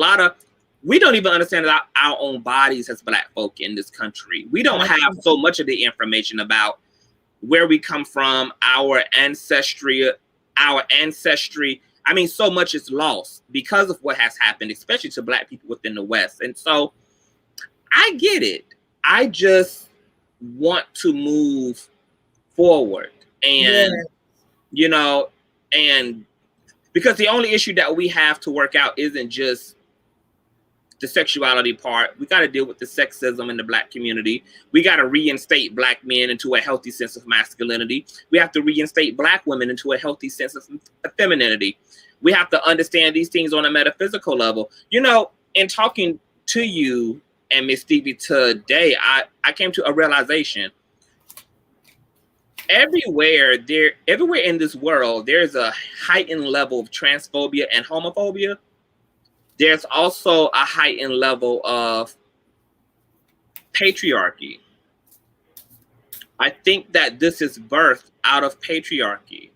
A: we don't even understand our own bodies as Black folk in this country. We don't have so much of the information about where we come from, our ancestry. I mean, so much is lost because of what has happened, especially to Black people within the West. And so I get it. I just want to move forward. And, you know, and because the only issue that we have to work out isn't just the sexuality part. We got to deal with the sexism in the Black community. We got to reinstate Black men into a healthy sense of masculinity. We have to reinstate Black women into a healthy sense of femininity. We have to understand these things on a metaphysical level. You know, in talking to you and Miss Stevie today, I came to a realization. Everywhere in this world, there's a heightened level of transphobia and homophobia. There's also a heightened level of patriarchy. I think that this is birthed out of patriarchy.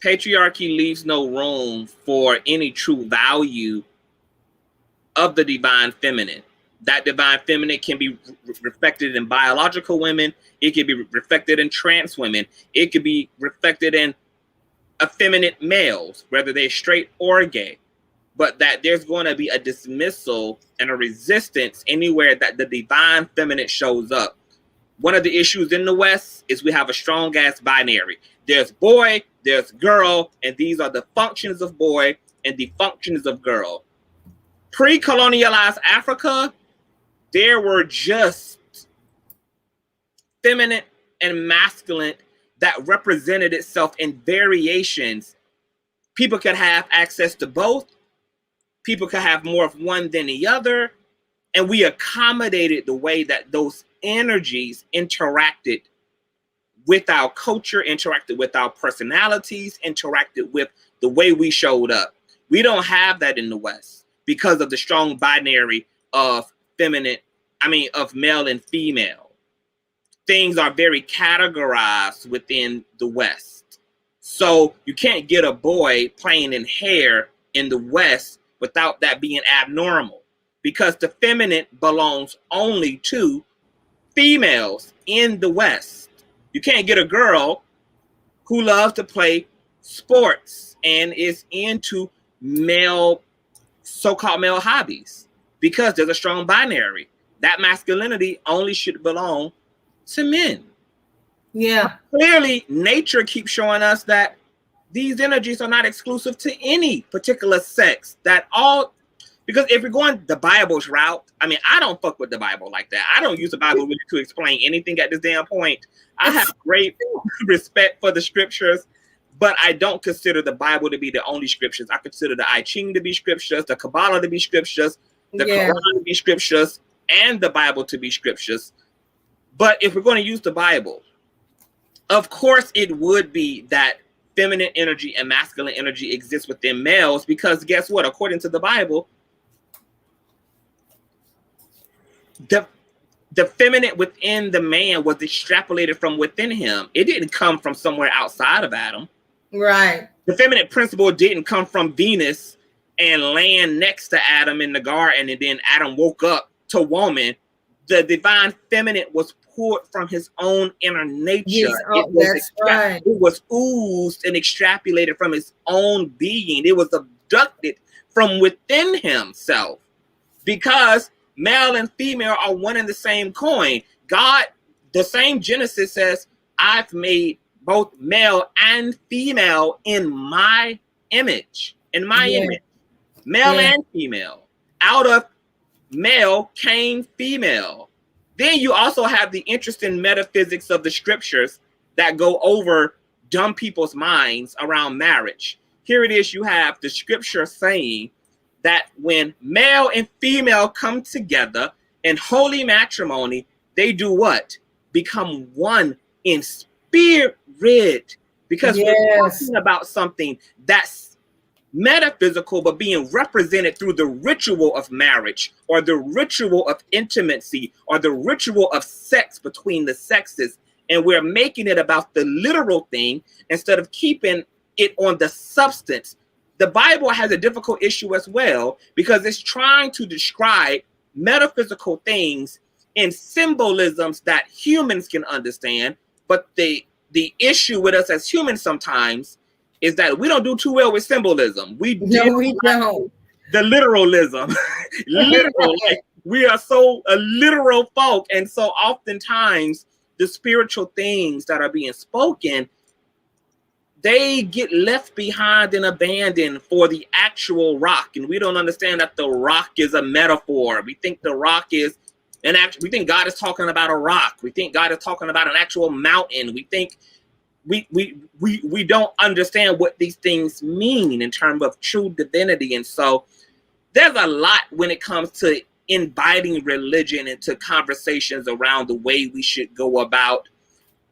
A: Patriarchy leaves no room for any true value of the divine feminine. That divine feminine can be reflected in biological women. It can be reflected in trans women. It could be reflected in effeminate males, whether they're straight or gay. But that there's going to be a dismissal and a resistance anywhere that the divine feminine shows up. One of the issues in the West is we have a strong ass binary. There's boy, there's girl, and these are the functions of boy and the functions of girl. Pre-colonialized Africa, there were just feminine and masculine that represented itself in variations. People could have access to both. People could have more of one than the other. And we accommodated the way that those energies interacted with our culture, interacted with our personalities, interacted with the way we showed up. We don't have that in the West because of the strong binary of of male and female. Things are very categorized within the West. So you can't get a boy playing in hair in the West without that being abnormal, because the feminine belongs only to females in the West. You can't get a girl who loves to play sports and is into so-called male hobbies, because there's a strong binary. That masculinity only should belong to men.
B: Yeah.
A: Clearly, nature keeps showing us that these energies are not exclusive to any particular sex. Because if you're going the Bible's route, I mean, I don't fuck with the Bible like that. I don't use the Bible really to explain anything at this damn point. I have great respect for the scriptures, but I don't consider the Bible to be the only scriptures. I consider the I Ching to be scriptures, the Kabbalah to be scriptures, the Quran to be scriptures, and the Bible to be scriptures. But if we're going to use the Bible, of course it would be that feminine energy and masculine energy exists within males, because guess what? According to the Bible, the feminine within the man was extrapolated from within him. It didn't come from somewhere outside of Adam.
B: Right.
A: The feminine principle didn't come from Venus and land next to Adam in the garden, and then Adam woke up to woman. The divine feminine was poured from his own inner nature.
B: Yes, that's right.
A: It was oozed and extrapolated from his own being. It was abducted from within himself, because male and female are one and the same coin. God, the same Genesis says, I've made both male and female in my image. In my image. Male and female. Out of male came female. Then you also have the interesting metaphysics of the scriptures that go over dumb people's minds around marriage. Here it is, you have the scripture saying that when male and female come together in holy matrimony, they do what? Become one in spirit. Because we're talking about something that's metaphysical, but being represented through the ritual of marriage, or the ritual of intimacy, or the ritual of sex between the sexes. And we're making it about the literal thing instead of keeping it on the substance. The Bible has a difficult issue as well, because it's trying to describe metaphysical things in symbolisms that humans can understand. But the issue with us as humans sometimes is that we don't do too well with symbolism. We don't. The literalism. Literal. Like, we are so a literal folk. And so oftentimes the spiritual things that are being spoken, they get left behind and abandoned for the actual rock. And we don't understand that the rock is a metaphor. We think the rock is we think God is talking about a rock. We think God is talking about an actual mountain. We think we don't understand what these things mean in terms of true divinity. And so there's a lot when it comes to inviting religion into conversations around the way we should go about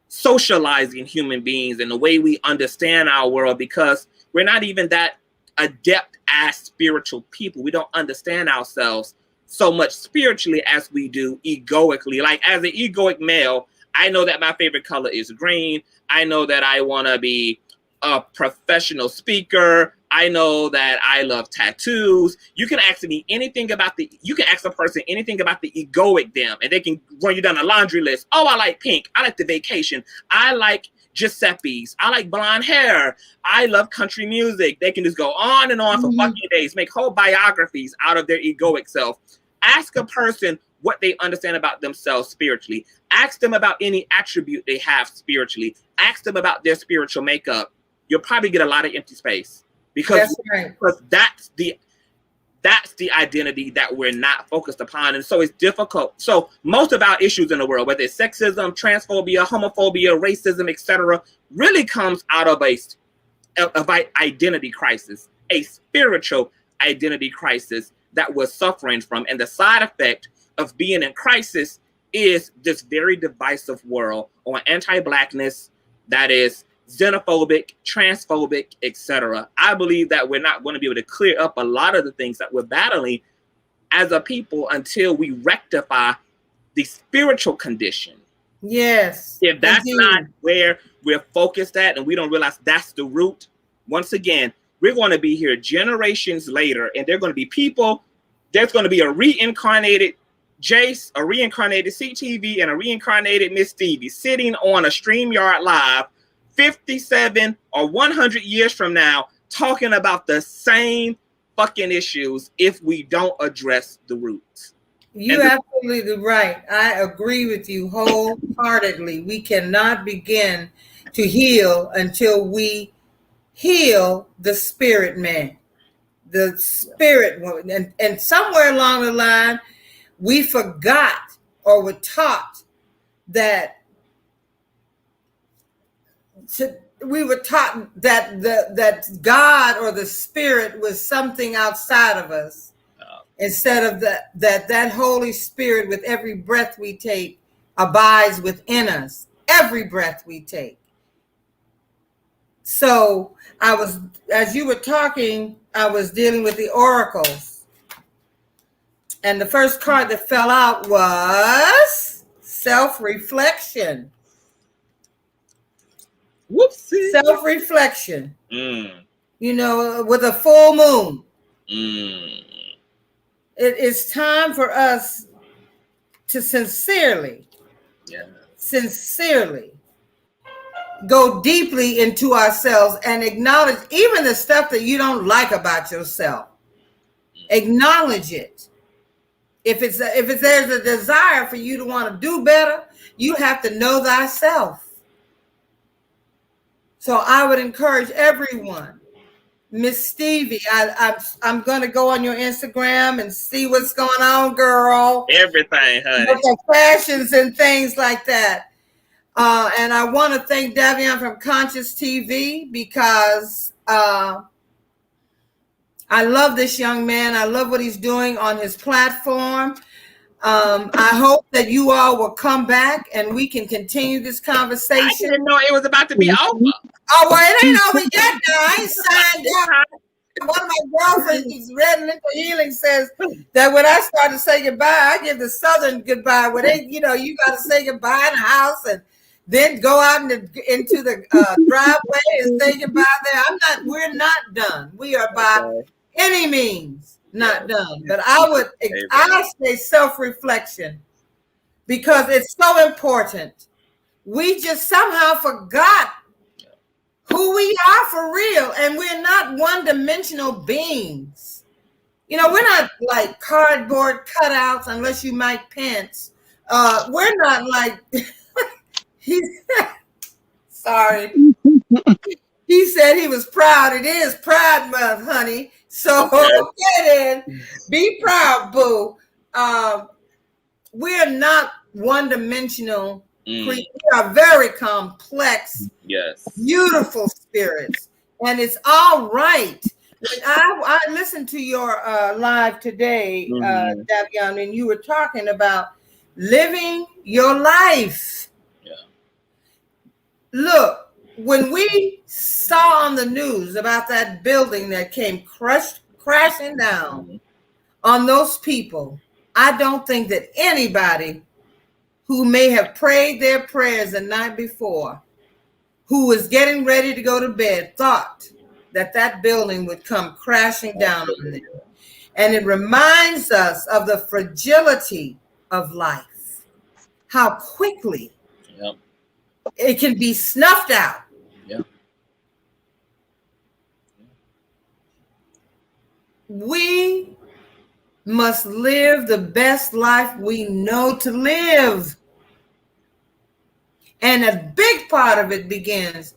A: socializing human beings and the way we understand our world, because we're not even that adept as spiritual people. We don't understand ourselves so much spiritually as we do egoically. Like, as an egoic male, I know that my favorite color is green. I know that I want to be a professional speaker. I know that I love tattoos. You can ask me anything about you can ask a person anything about the egoic them, and they can run you down a laundry list. Oh, I like pink. I like the vacation. I like Giuseppe's. I like blonde hair. I love country music. They can just go on and on for fucking days, make whole biographies out of their egoic self. Ask a person what they understand about themselves spiritually. Ask them about any attribute they have spiritually. Ask them about their spiritual makeup. You'll probably get a lot of empty space. Because that's the identity that we're not focused upon. And so it's difficult. So most of our issues in the world, whether it's sexism, transphobia, homophobia, racism, etc., really comes out of a identity crisis, a spiritual identity crisis that we're suffering from. And the side effect of being in crisis is this very divisive world on anti-Blackness that is xenophobic, transphobic, etc. I believe that we're not going to be able to clear up a lot of the things that we're battling as a people until we rectify the spiritual condition.
B: Yes.
A: If that's not where we're focused at, and we don't realize that's the root, once again, we're going to be here generations later, and there are going to be people, there's going to be a reincarnated Jace, a reincarnated CTV, and a reincarnated Miss Stevie sitting on a StreamYard Live 57 or 100 years from now talking about the same fucking issues if we don't address the roots.
B: You're absolutely right. I agree with you wholeheartedly. We cannot begin to heal until we heal the spirit man, the spirit woman. And somewhere along the line, we forgot or were taught that that God or the spirit was something outside of us, instead of that Holy Spirit with every breath we take abides within us, every breath we take. So as you were talking, I was dealing with the oracles. And the first card that fell out was self-reflection.
A: Whoopsie.
B: Self-reflection. You know, with a full moon. It is time for us to sincerely go deeply into ourselves and acknowledge even the stuff that you don't like about yourself. Acknowledge it. If there's a desire for you to want to do better, you have to know thyself. So I would encourage everyone, Miss Stevie, I'm going to go on your Instagram and see what's going on, girl.
A: Everything, honey.
B: With the fashions and things like that. And I want to thank Davyon from Consciouz TV because I love this young man. I love what he's doing on his platform. I hope that you all will come back and we can continue this conversation.
A: I didn't know it was about to be over.
B: Oh, well, it ain't over yet now. I ain't signed up. One of my girlfriends who's read Mental Healing says that when I start to say goodbye, I give the Southern goodbye. Where they, you got to say goodbye in the house and then go out into the driveway and say goodbye there. We're not done. We are by any means not done. But I say self-reflection because it's so important. We just somehow forgot who we are for real, and we're not one-dimensional beings. You know, we're not like cardboard cutouts unless you Mike Pence. We're not like sorry. He said he was proud. It is Pride Month, honey. So get in. Be proud, boo. We're not one-dimensional. We are very complex, beautiful spirits, and it's all right. I listened to your live today, Davyon, and you were talking about living your life. Look, when we saw on the news about that building that came crashing down on those people, I don't think that anybody who may have prayed their prayers the night before, who was getting ready to go to bed, thought that building would come crashing down on them. And it reminds us of the fragility of life, how quickly it can be snuffed out. We must live the best life we know to live. And a big part of it begins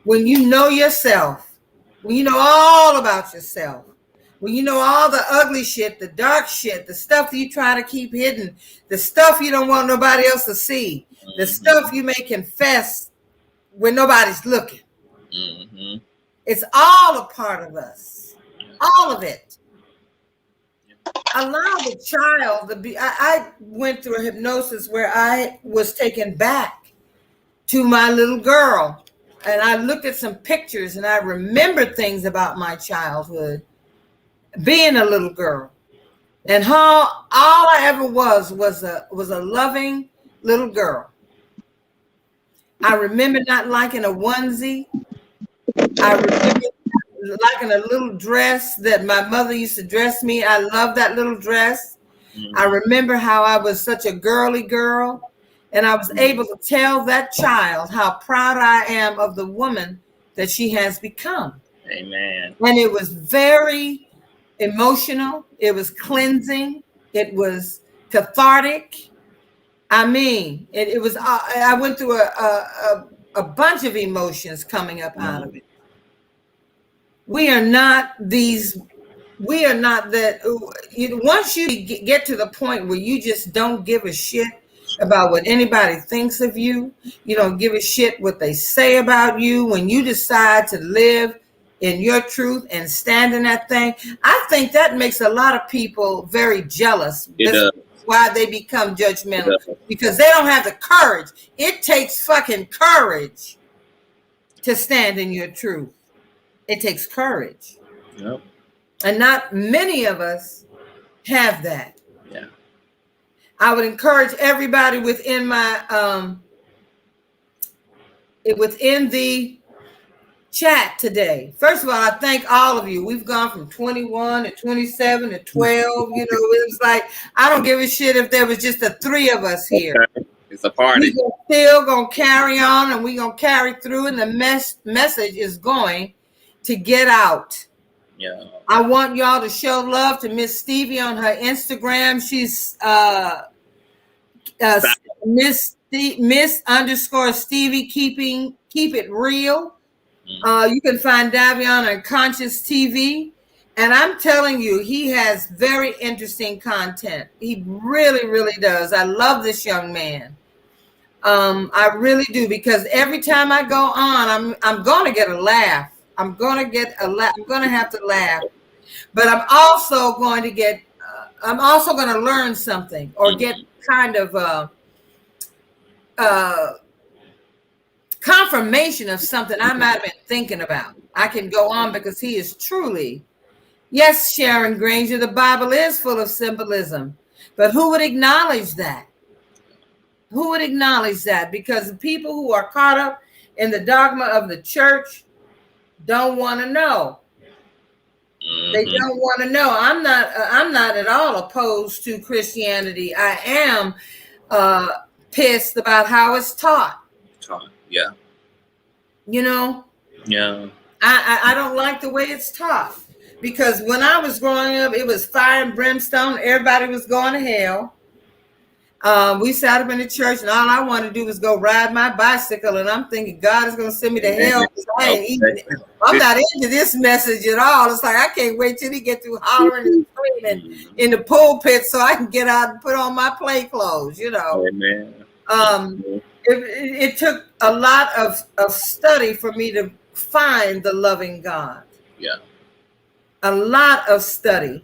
B: when you know yourself, when you know all about yourself, when you know all the ugly shit, the dark shit, the stuff that you try to keep hidden, the stuff you don't want nobody else to see, the stuff you may confess when nobody's looking. It's all a part of us, all of it. Allow the child to be. I went through a hypnosis where I was taken back to my little girl, and I looked at some pictures and I remembered things about my childhood, being a little girl, and how all I ever was a loving little girl. I remember not liking a onesie. I remember liking a little dress that my mother used to dress me. I loved that little dress. I remember how I was such a girly girl. And I was able to tell that child how proud I am of the woman that she has become.
A: Amen.
B: And it was very emotional. It was cleansing. It was cathartic. I mean, it was. I went through a bunch of emotions coming up out of it. We are not these. We are not that. Once you get to the point where you just don't give a shit about what anybody thinks of you, you don't give a shit what they say about you. When you decide to live in your truth and stand in that thing, I think that makes a lot of people very jealous. That's why they become judgmental, because they don't have the courage. It takes fucking courage to stand in your truth. It takes courage.
A: Yep.
B: And not many of us have that.
A: Yeah.
B: I would encourage everybody within my within the chat today. First of all, I thank all of you. We've gone from 21 to 27 to 12. You know, it's like I don't give a shit if there was just the 3 of us here.
A: Okay. It's a party.
B: We're still gonna carry on, and we're gonna carry through, and the message is going to get out.
A: Yeah.
B: I want y'all to show love to Miss Stevie on her Instagram. She's Miss_Stevie keep it real. You can find Davyon on Consciouz TV, and I'm telling you, he has very interesting content. He really, really does. I love this young man. I really do, because every time I go on, I'm gonna get a laugh. I'm gonna have to laugh, but I'm also going to get. I'm also going to learn something or get kind of confirmation of something I might have been thinking about. I can go on because he is truly, yes, Sharon Granger, the Bible is full of symbolism, but who would acknowledge that? Who would acknowledge that? Because the people who are caught up in the dogma of the church don't want to know. They don't want to know. I'm not at all opposed to Christianity. I am pissed about how it's taught.
A: Yeah.
B: You know?
A: Yeah.
B: I don't like the way it's taught, because when I was growing up, it was fire and brimstone. Everybody was going to hell. We sat up in the church, and all I wanted to do was go ride my bicycle. And I'm thinking God is going to send me to hell. I'm not into this message at all. It's like I can't wait till he get through hollering and screaming in the pulpit so I can get out and put on my play clothes. You know.
A: Amen.
B: It took a lot of study for me to find the loving God.
A: Yeah.
B: A lot of study.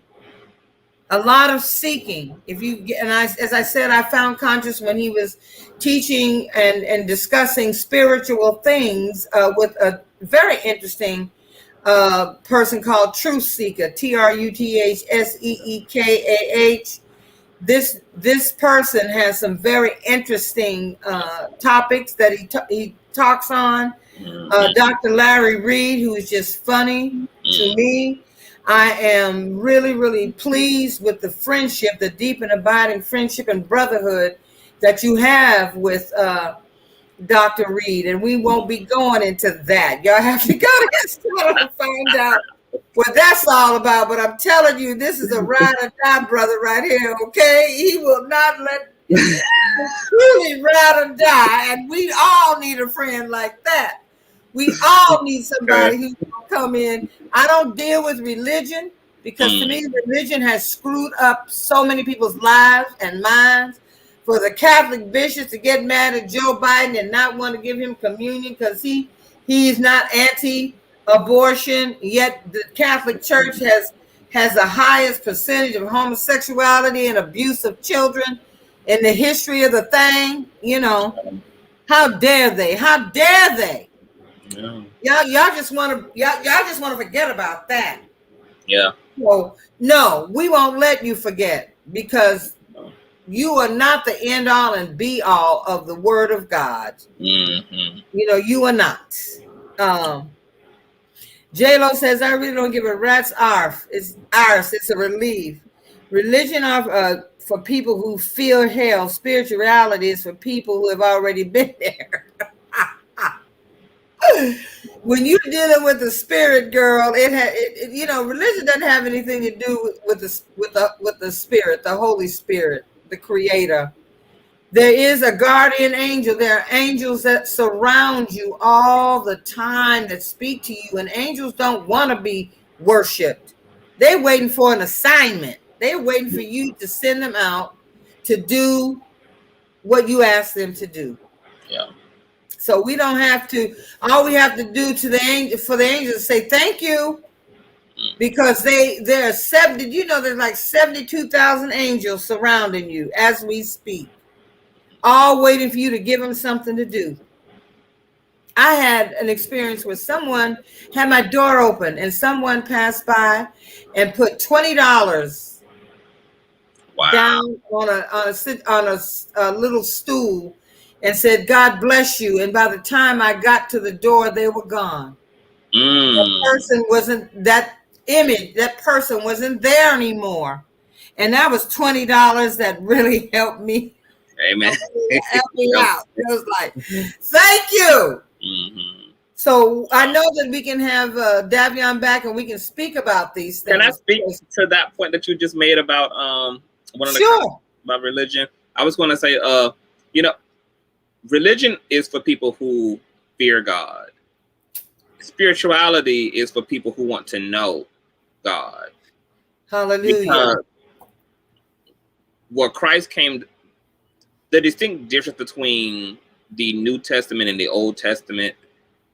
B: A lot of seeking. As I said, I found Consciouz when he was teaching and discussing spiritual things with a very interesting person called Truth Seeker, TRUTHSEEKAH. This person has some very interesting topics that he talks on. Dr. Larry Reed, who is just funny to me. I am really, really pleased with the friendship, the deep and abiding friendship and brotherhood that you have with Dr. Reed. And we won't be going into that. Y'all have to go to his channel to find out what that's all about. But I'm telling you, this is a ride or die brother right here, okay? He will not let truly ride or die. And we all need a friend like that. We all need somebody who's going to come in. I don't deal with religion, because to me, religion has screwed up so many people's lives and minds. For the Catholic bishops to get mad at Joe Biden and not want to give him communion because he's not anti-abortion, yet the Catholic Church has the highest percentage of homosexuality and abuse of children in the history of the thing. You know, how dare they? How dare they? Yeah. Y'all just want to forget about that.
A: Yeah.
B: Well, no, we won't let you forget, because you are not the end all and be all of the Word of God. You know, you are not. J-Lo says, I really don't give a rat's arse. It's arse. It's a relief. Religion are for people who feel hell. Spirituality is for people who have already been there. When you're dealing with the spirit, girl, you know, religion doesn't have anything to do with the spirit, the Holy Spirit, the Creator. There is a guardian angel. There are angels that surround you all the time that speak to you. And angels don't want to be worshipped. They're waiting for an assignment. They're waiting for you to send them out to do what you ask them to do.
A: Yeah.
B: So we don't have to. All we have to do to the angel, for the angels, is say thank you, because there are 70. You know, there's like 72,000 angels surrounding you as we speak, all waiting for you to give them something to do. I had an experience where someone had my door open and someone passed by and put $20 down on a little stool and said, "God bless you." And by the time I got to the door, they were gone. That person wasn't, that image, that person wasn't there anymore. And that was $20 that really helped me.
A: Amen.
B: Help me out. It was like, thank you. Mm-hmm. So I know that we can have Davyon back and we can speak about these things.
A: Can I speak to that point that you just made about one of the
B: sure.
A: about religion? I was going to say, you know, religion is for people who fear God. Spirituality is for people who want to know God.
B: Hallelujah.
A: Because what Christ came, the distinct difference between the New Testament and the Old Testament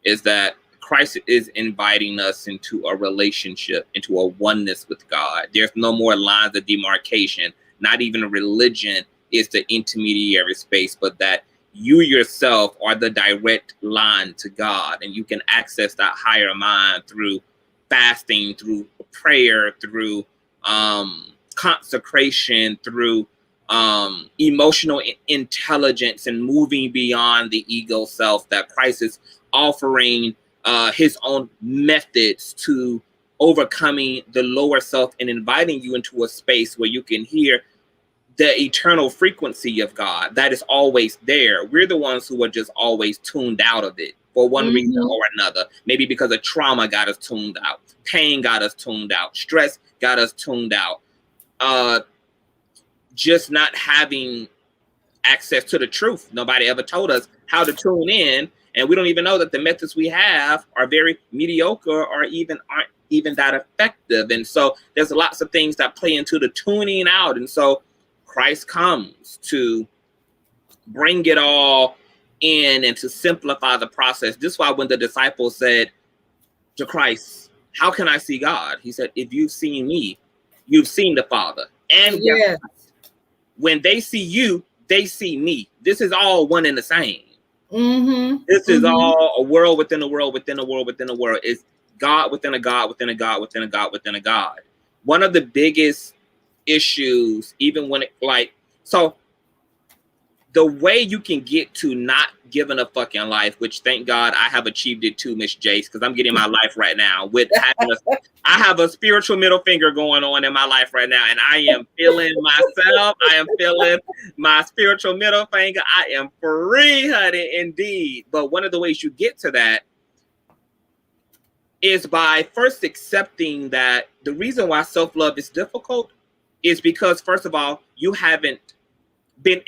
A: is that Christ is inviting us into a relationship, into a oneness with God. There's no more lines of demarcation. Not even a religion is the intermediary space, but that you yourself are the direct line to God, and you can access that higher mind through fasting, through prayer, through consecration, through emotional intelligence, and moving beyond the ego self. That Christ is offering his own methods to overcoming the lower self and inviting you into a space where you can hear the eternal frequency of God that is always there. We're the ones who are just always tuned out of it for one reason or another. Maybe because of trauma got us tuned out, pain got us tuned out, stress got us tuned out, just not having access to the truth. Nobody ever told us how to tune in, and we don't even know that the methods we have are very mediocre or aren't even that effective. And so there's lots of things that play into the tuning out. And so Christ comes to bring it all in and to simplify the process. This is why when the disciples said to Christ, "How can I see God?" He said, "If you've seen me, you've seen the Father." And
B: yes.
A: When they see you, they see me. This is all one and the same.
B: Mm-hmm.
A: This is all a world within a world within a world within a world. It's God within a God within a God within a God within a God. One of the biggest issues, even when it so the way you can get to not giving a fucking life, which thank God I have achieved it too, Miss Jace, because I'm getting my life right now with having I have a spiritual middle finger going on in my life right now, and I am feeling myself. I am feeling my spiritual middle finger. I am free, honey, indeed. But one of the ways you get to that is by first accepting that the reason why self-love is difficult is because, first of all, you haven't been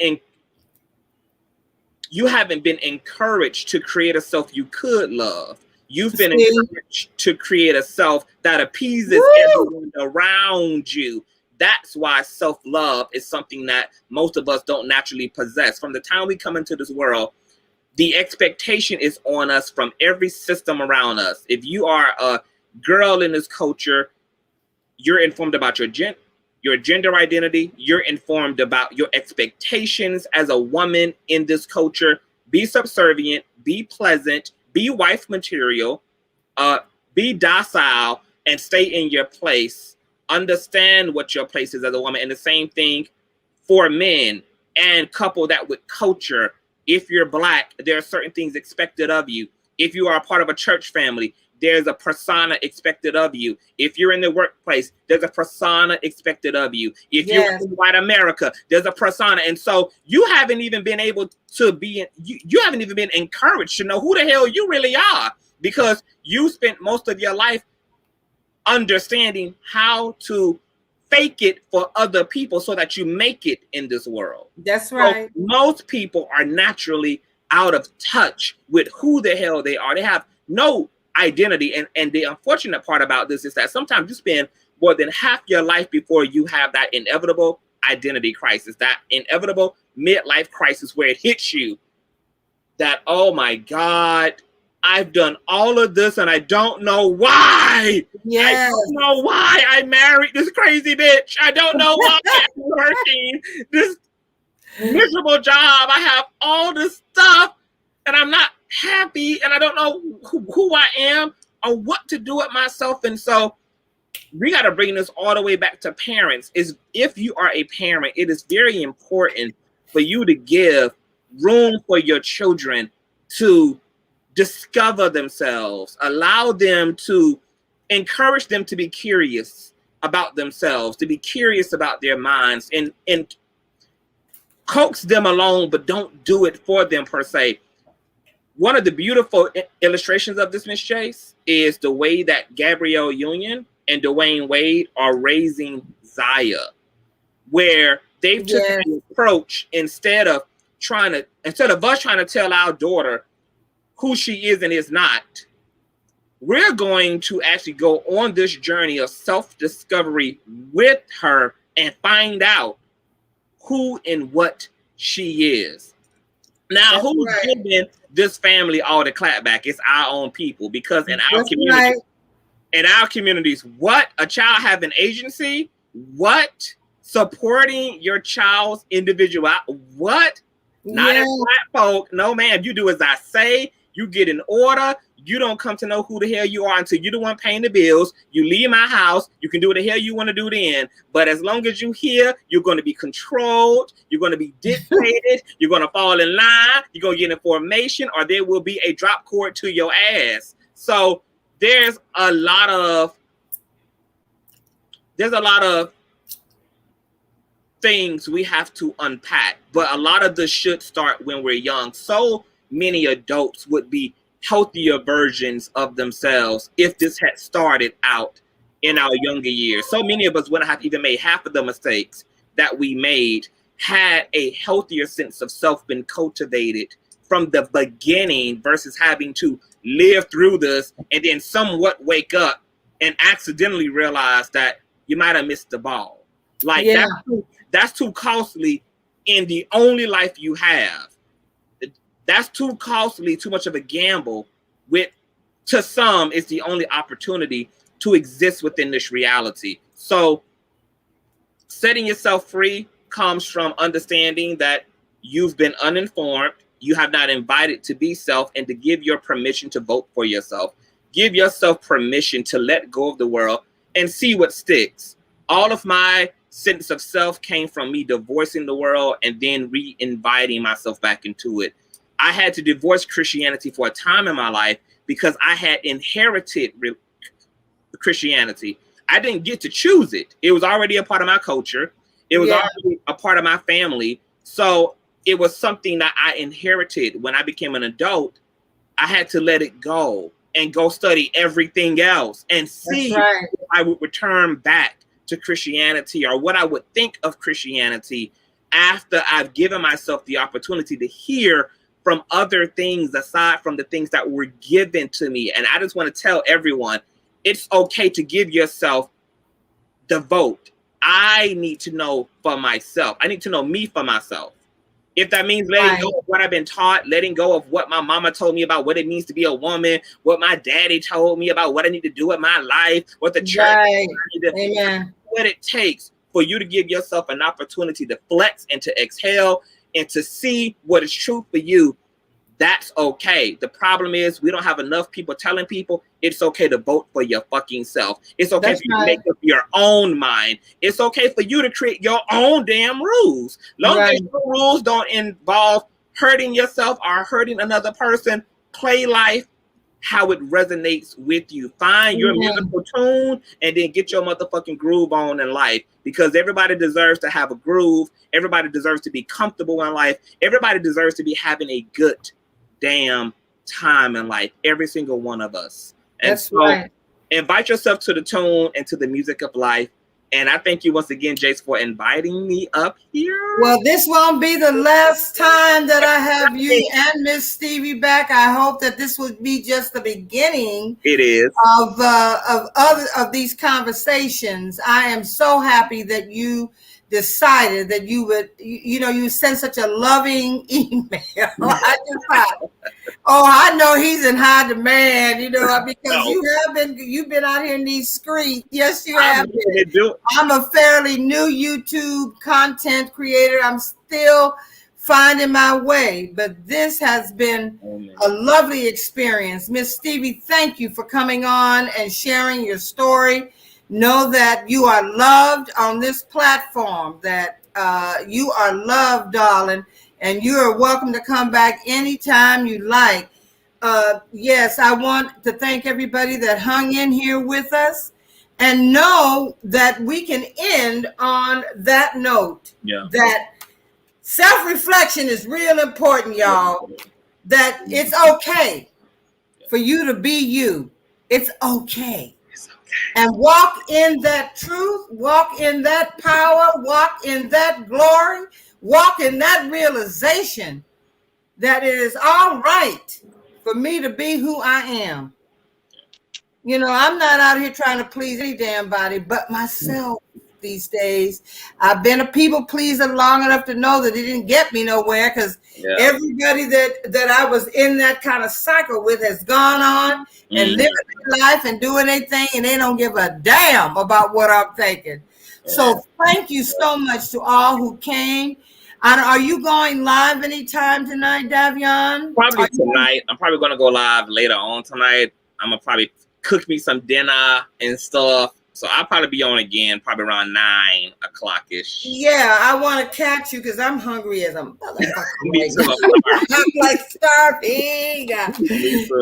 A: encouraged to create a self you could love. You've been encouraged to create a self that appeases everyone around you. That's why self-love is something that most of us don't naturally possess. From the time we come into this world, the expectation is on us from every system around us. If you are a girl in this culture, you're informed about your gender identity. You're informed about your expectations as a woman in this culture. Be subservient, be pleasant, be wife material, be docile, and stay in your place. Understand what your place is as a woman. And the same thing for men, and couple that with culture. If you're Black, there are certain things expected of you. If you are a part of a church family, there's a persona expected of you. If you're in the workplace, there's a persona expected of you. If you're in white America, there's a persona. And so you haven't even been able to be, you haven't even been encouraged to know who the hell you really are, because you spent most of your life understanding how to fake it for other people so that you make it in this world.
B: That's right.
A: So most people are naturally out of touch with who the hell they are. They have no identity. And the unfortunate part about this is that sometimes you spend more than half your life before you have that inevitable identity crisis, that inevitable midlife crisis where it hits you that, oh my God, I've done all of this and I don't know why.
B: Yes.
A: I don't know why I married this crazy bitch. I don't know why I'm working this miserable job. I have all this stuff and I'm not happy and I don't know who I am or what to do with myself. And so we got to bring this all the way back to parents. Is if you are a parent, it is very important for you to give room for your children to discover themselves, allow them to encourage them to be curious about themselves, to be curious about their minds, and coax them along, but don't do it for them per se. One of the beautiful illustrations of this, Miss Chase, is the way that Gabrielle Union and Dwayne Wade are raising Zaya, where they've taken the approach instead of us trying to tell our daughter who she is and is not, we're going to actually go on this journey of self-discovery with her and find out who and what she is. Now,
B: That's
A: who's
B: right.
A: giving this family all the clapback? It's our own people, because in our community,
B: right.
A: in our communities, what? A child having agency? What? Supporting your child's individual? What? Not as black folk. No, ma'am. You do as I say. You get in order. You don't come to know who the hell you are until you're the one paying the bills. You leave my house. You can do what the hell you want to do then. But as long as you're here, you're going to be controlled. You're going to be dictated. You're going to fall in line. You're going to get information, or there will be a drop cord to your ass. So there's a lot of things we have to unpack, but a lot of this should start when we're young. So many adults would be healthier versions of themselves if this had started out in our younger years. So many of us wouldn't have even made half of the mistakes that we made had a healthier sense of self been cultivated from the beginning versus having to live through this and then somewhat wake up and accidentally realize that you might have missed the ball. Like that's too costly in the only life you have. That's too costly, too much of a gamble. To some, it's the only opportunity to exist within this reality. So setting yourself free comes from understanding that you've been uninformed, you have not invited to be self, and to give your permission to vote for yourself. Give yourself permission to let go of the world and see what sticks. All of my sense of self came from me divorcing the world and then re-inviting myself back into it. I had to divorce Christianity for a time in my life because I had inherited Christianity. I didn't get to choose it. It was already a part of my culture. It was already a part of my family. So it was something that I inherited. When I became an adult, I had to let it go and go study everything else and see if I would return back to Christianity or what I would think of Christianity after I've given myself the opportunity to hear from other things aside from the things that were given to me. And I just want to tell everyone, it's okay to give yourself the vote. I need to know for myself. I need to know me for myself. If that means letting go of what I've been taught, letting go of what my mama told me about what it means to be a woman, what my daddy told me about what I need to do with my life, what the church what it takes for you to give yourself an opportunity to flex and to exhale and to see what is true for you. That's okay. The problem is we don't have enough people telling people it's okay to vote for your fucking self. It's okay for you to make up your own mind. It's okay for you to create your own damn rules. Long as your rules don't involve hurting yourself or hurting another person, play life how it resonates with you. Find your musical tune and then get your motherfucking groove on in life, because everybody deserves to have a groove. Everybody deserves to be comfortable in life. Everybody deserves to be having a good damn time in life. Every single one of us. And invite yourself to the tune and to the music of life And I thank you once again, Jace, for inviting me up here.
B: Well, this won't be the last time that I have you and Miss Stevie back. I hope that this will be just the beginning.
A: It is
B: of these conversations. I am so happy that you decided that you would, you sent such a loving email. I just thought, I know he's in high demand, because you've been out here in these streets. Yes, you have been. I'm a fairly new YouTube content creator. I'm still finding my way, but this has been a lovely experience. Miss Stevie, thank you for coming on and sharing your story. Know that you are loved on this platform, that you are loved, darling, and you are welcome to come back anytime you like. Yes, I want to thank everybody that hung in here with us, and know that we can end on that note.
A: Yeah.
B: That self-reflection is real important, y'all. That it's okay for you to be you. It's okay. And walk in that truth, walk in that power, walk in that glory, walk in that realization that it is all right for me to be who I am. I'm not out here trying to please any damn body but myself these days. I've been a people pleaser long enough to know that it didn't get me nowhere, because everybody that I was in that kind of cycle with has gone on and living their life and doing their thing, and they don't give a damn about what I'm thinking. So thank you so much to all who came. Are you going live anytime tonight, Davyon?
A: Probably tonight. I'm probably going to go live later on tonight. I'm going to probably cook me some dinner and stuff. So I'll probably be on again, probably around 9 o'clock-ish.
B: Yeah, I want to catch you because I'm hungry as a motherfucker.
A: Me too.
B: I'm like starving.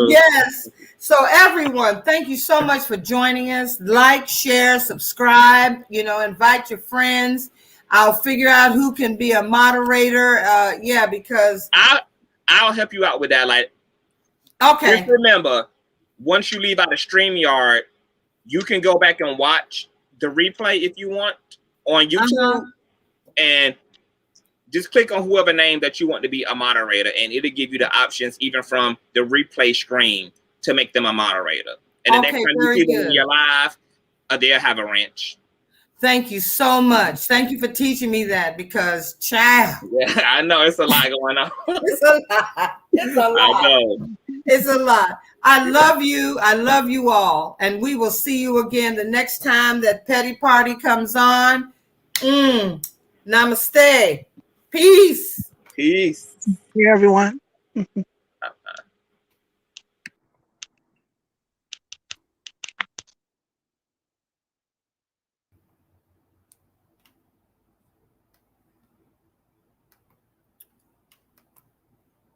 B: Yes. So everyone, thank you so much for joining us. Like, share, subscribe, invite your friends. I'll figure out who can be a moderator. Because
A: I'll help you out with that.
B: Okay.
A: Just remember, once you leave out of StreamYard, you can go back and watch the replay if you want on YouTube, and just click on whoever name that you want to be a moderator, and it'll give you the options even from the replay stream to make them a moderator. And the next time you see them in your live, they'll have a wrench.
B: Thank you so much. Thank you for teaching me that, because child.
A: Yeah, I know it's a lot going on.
B: It's a lot. It's a lot.
A: I know.
B: It's a lot. I love you. I love you all. And we will see you again the next time that Petty Party comes on. Namaste. Peace.
A: Peace.
C: Here, everyone.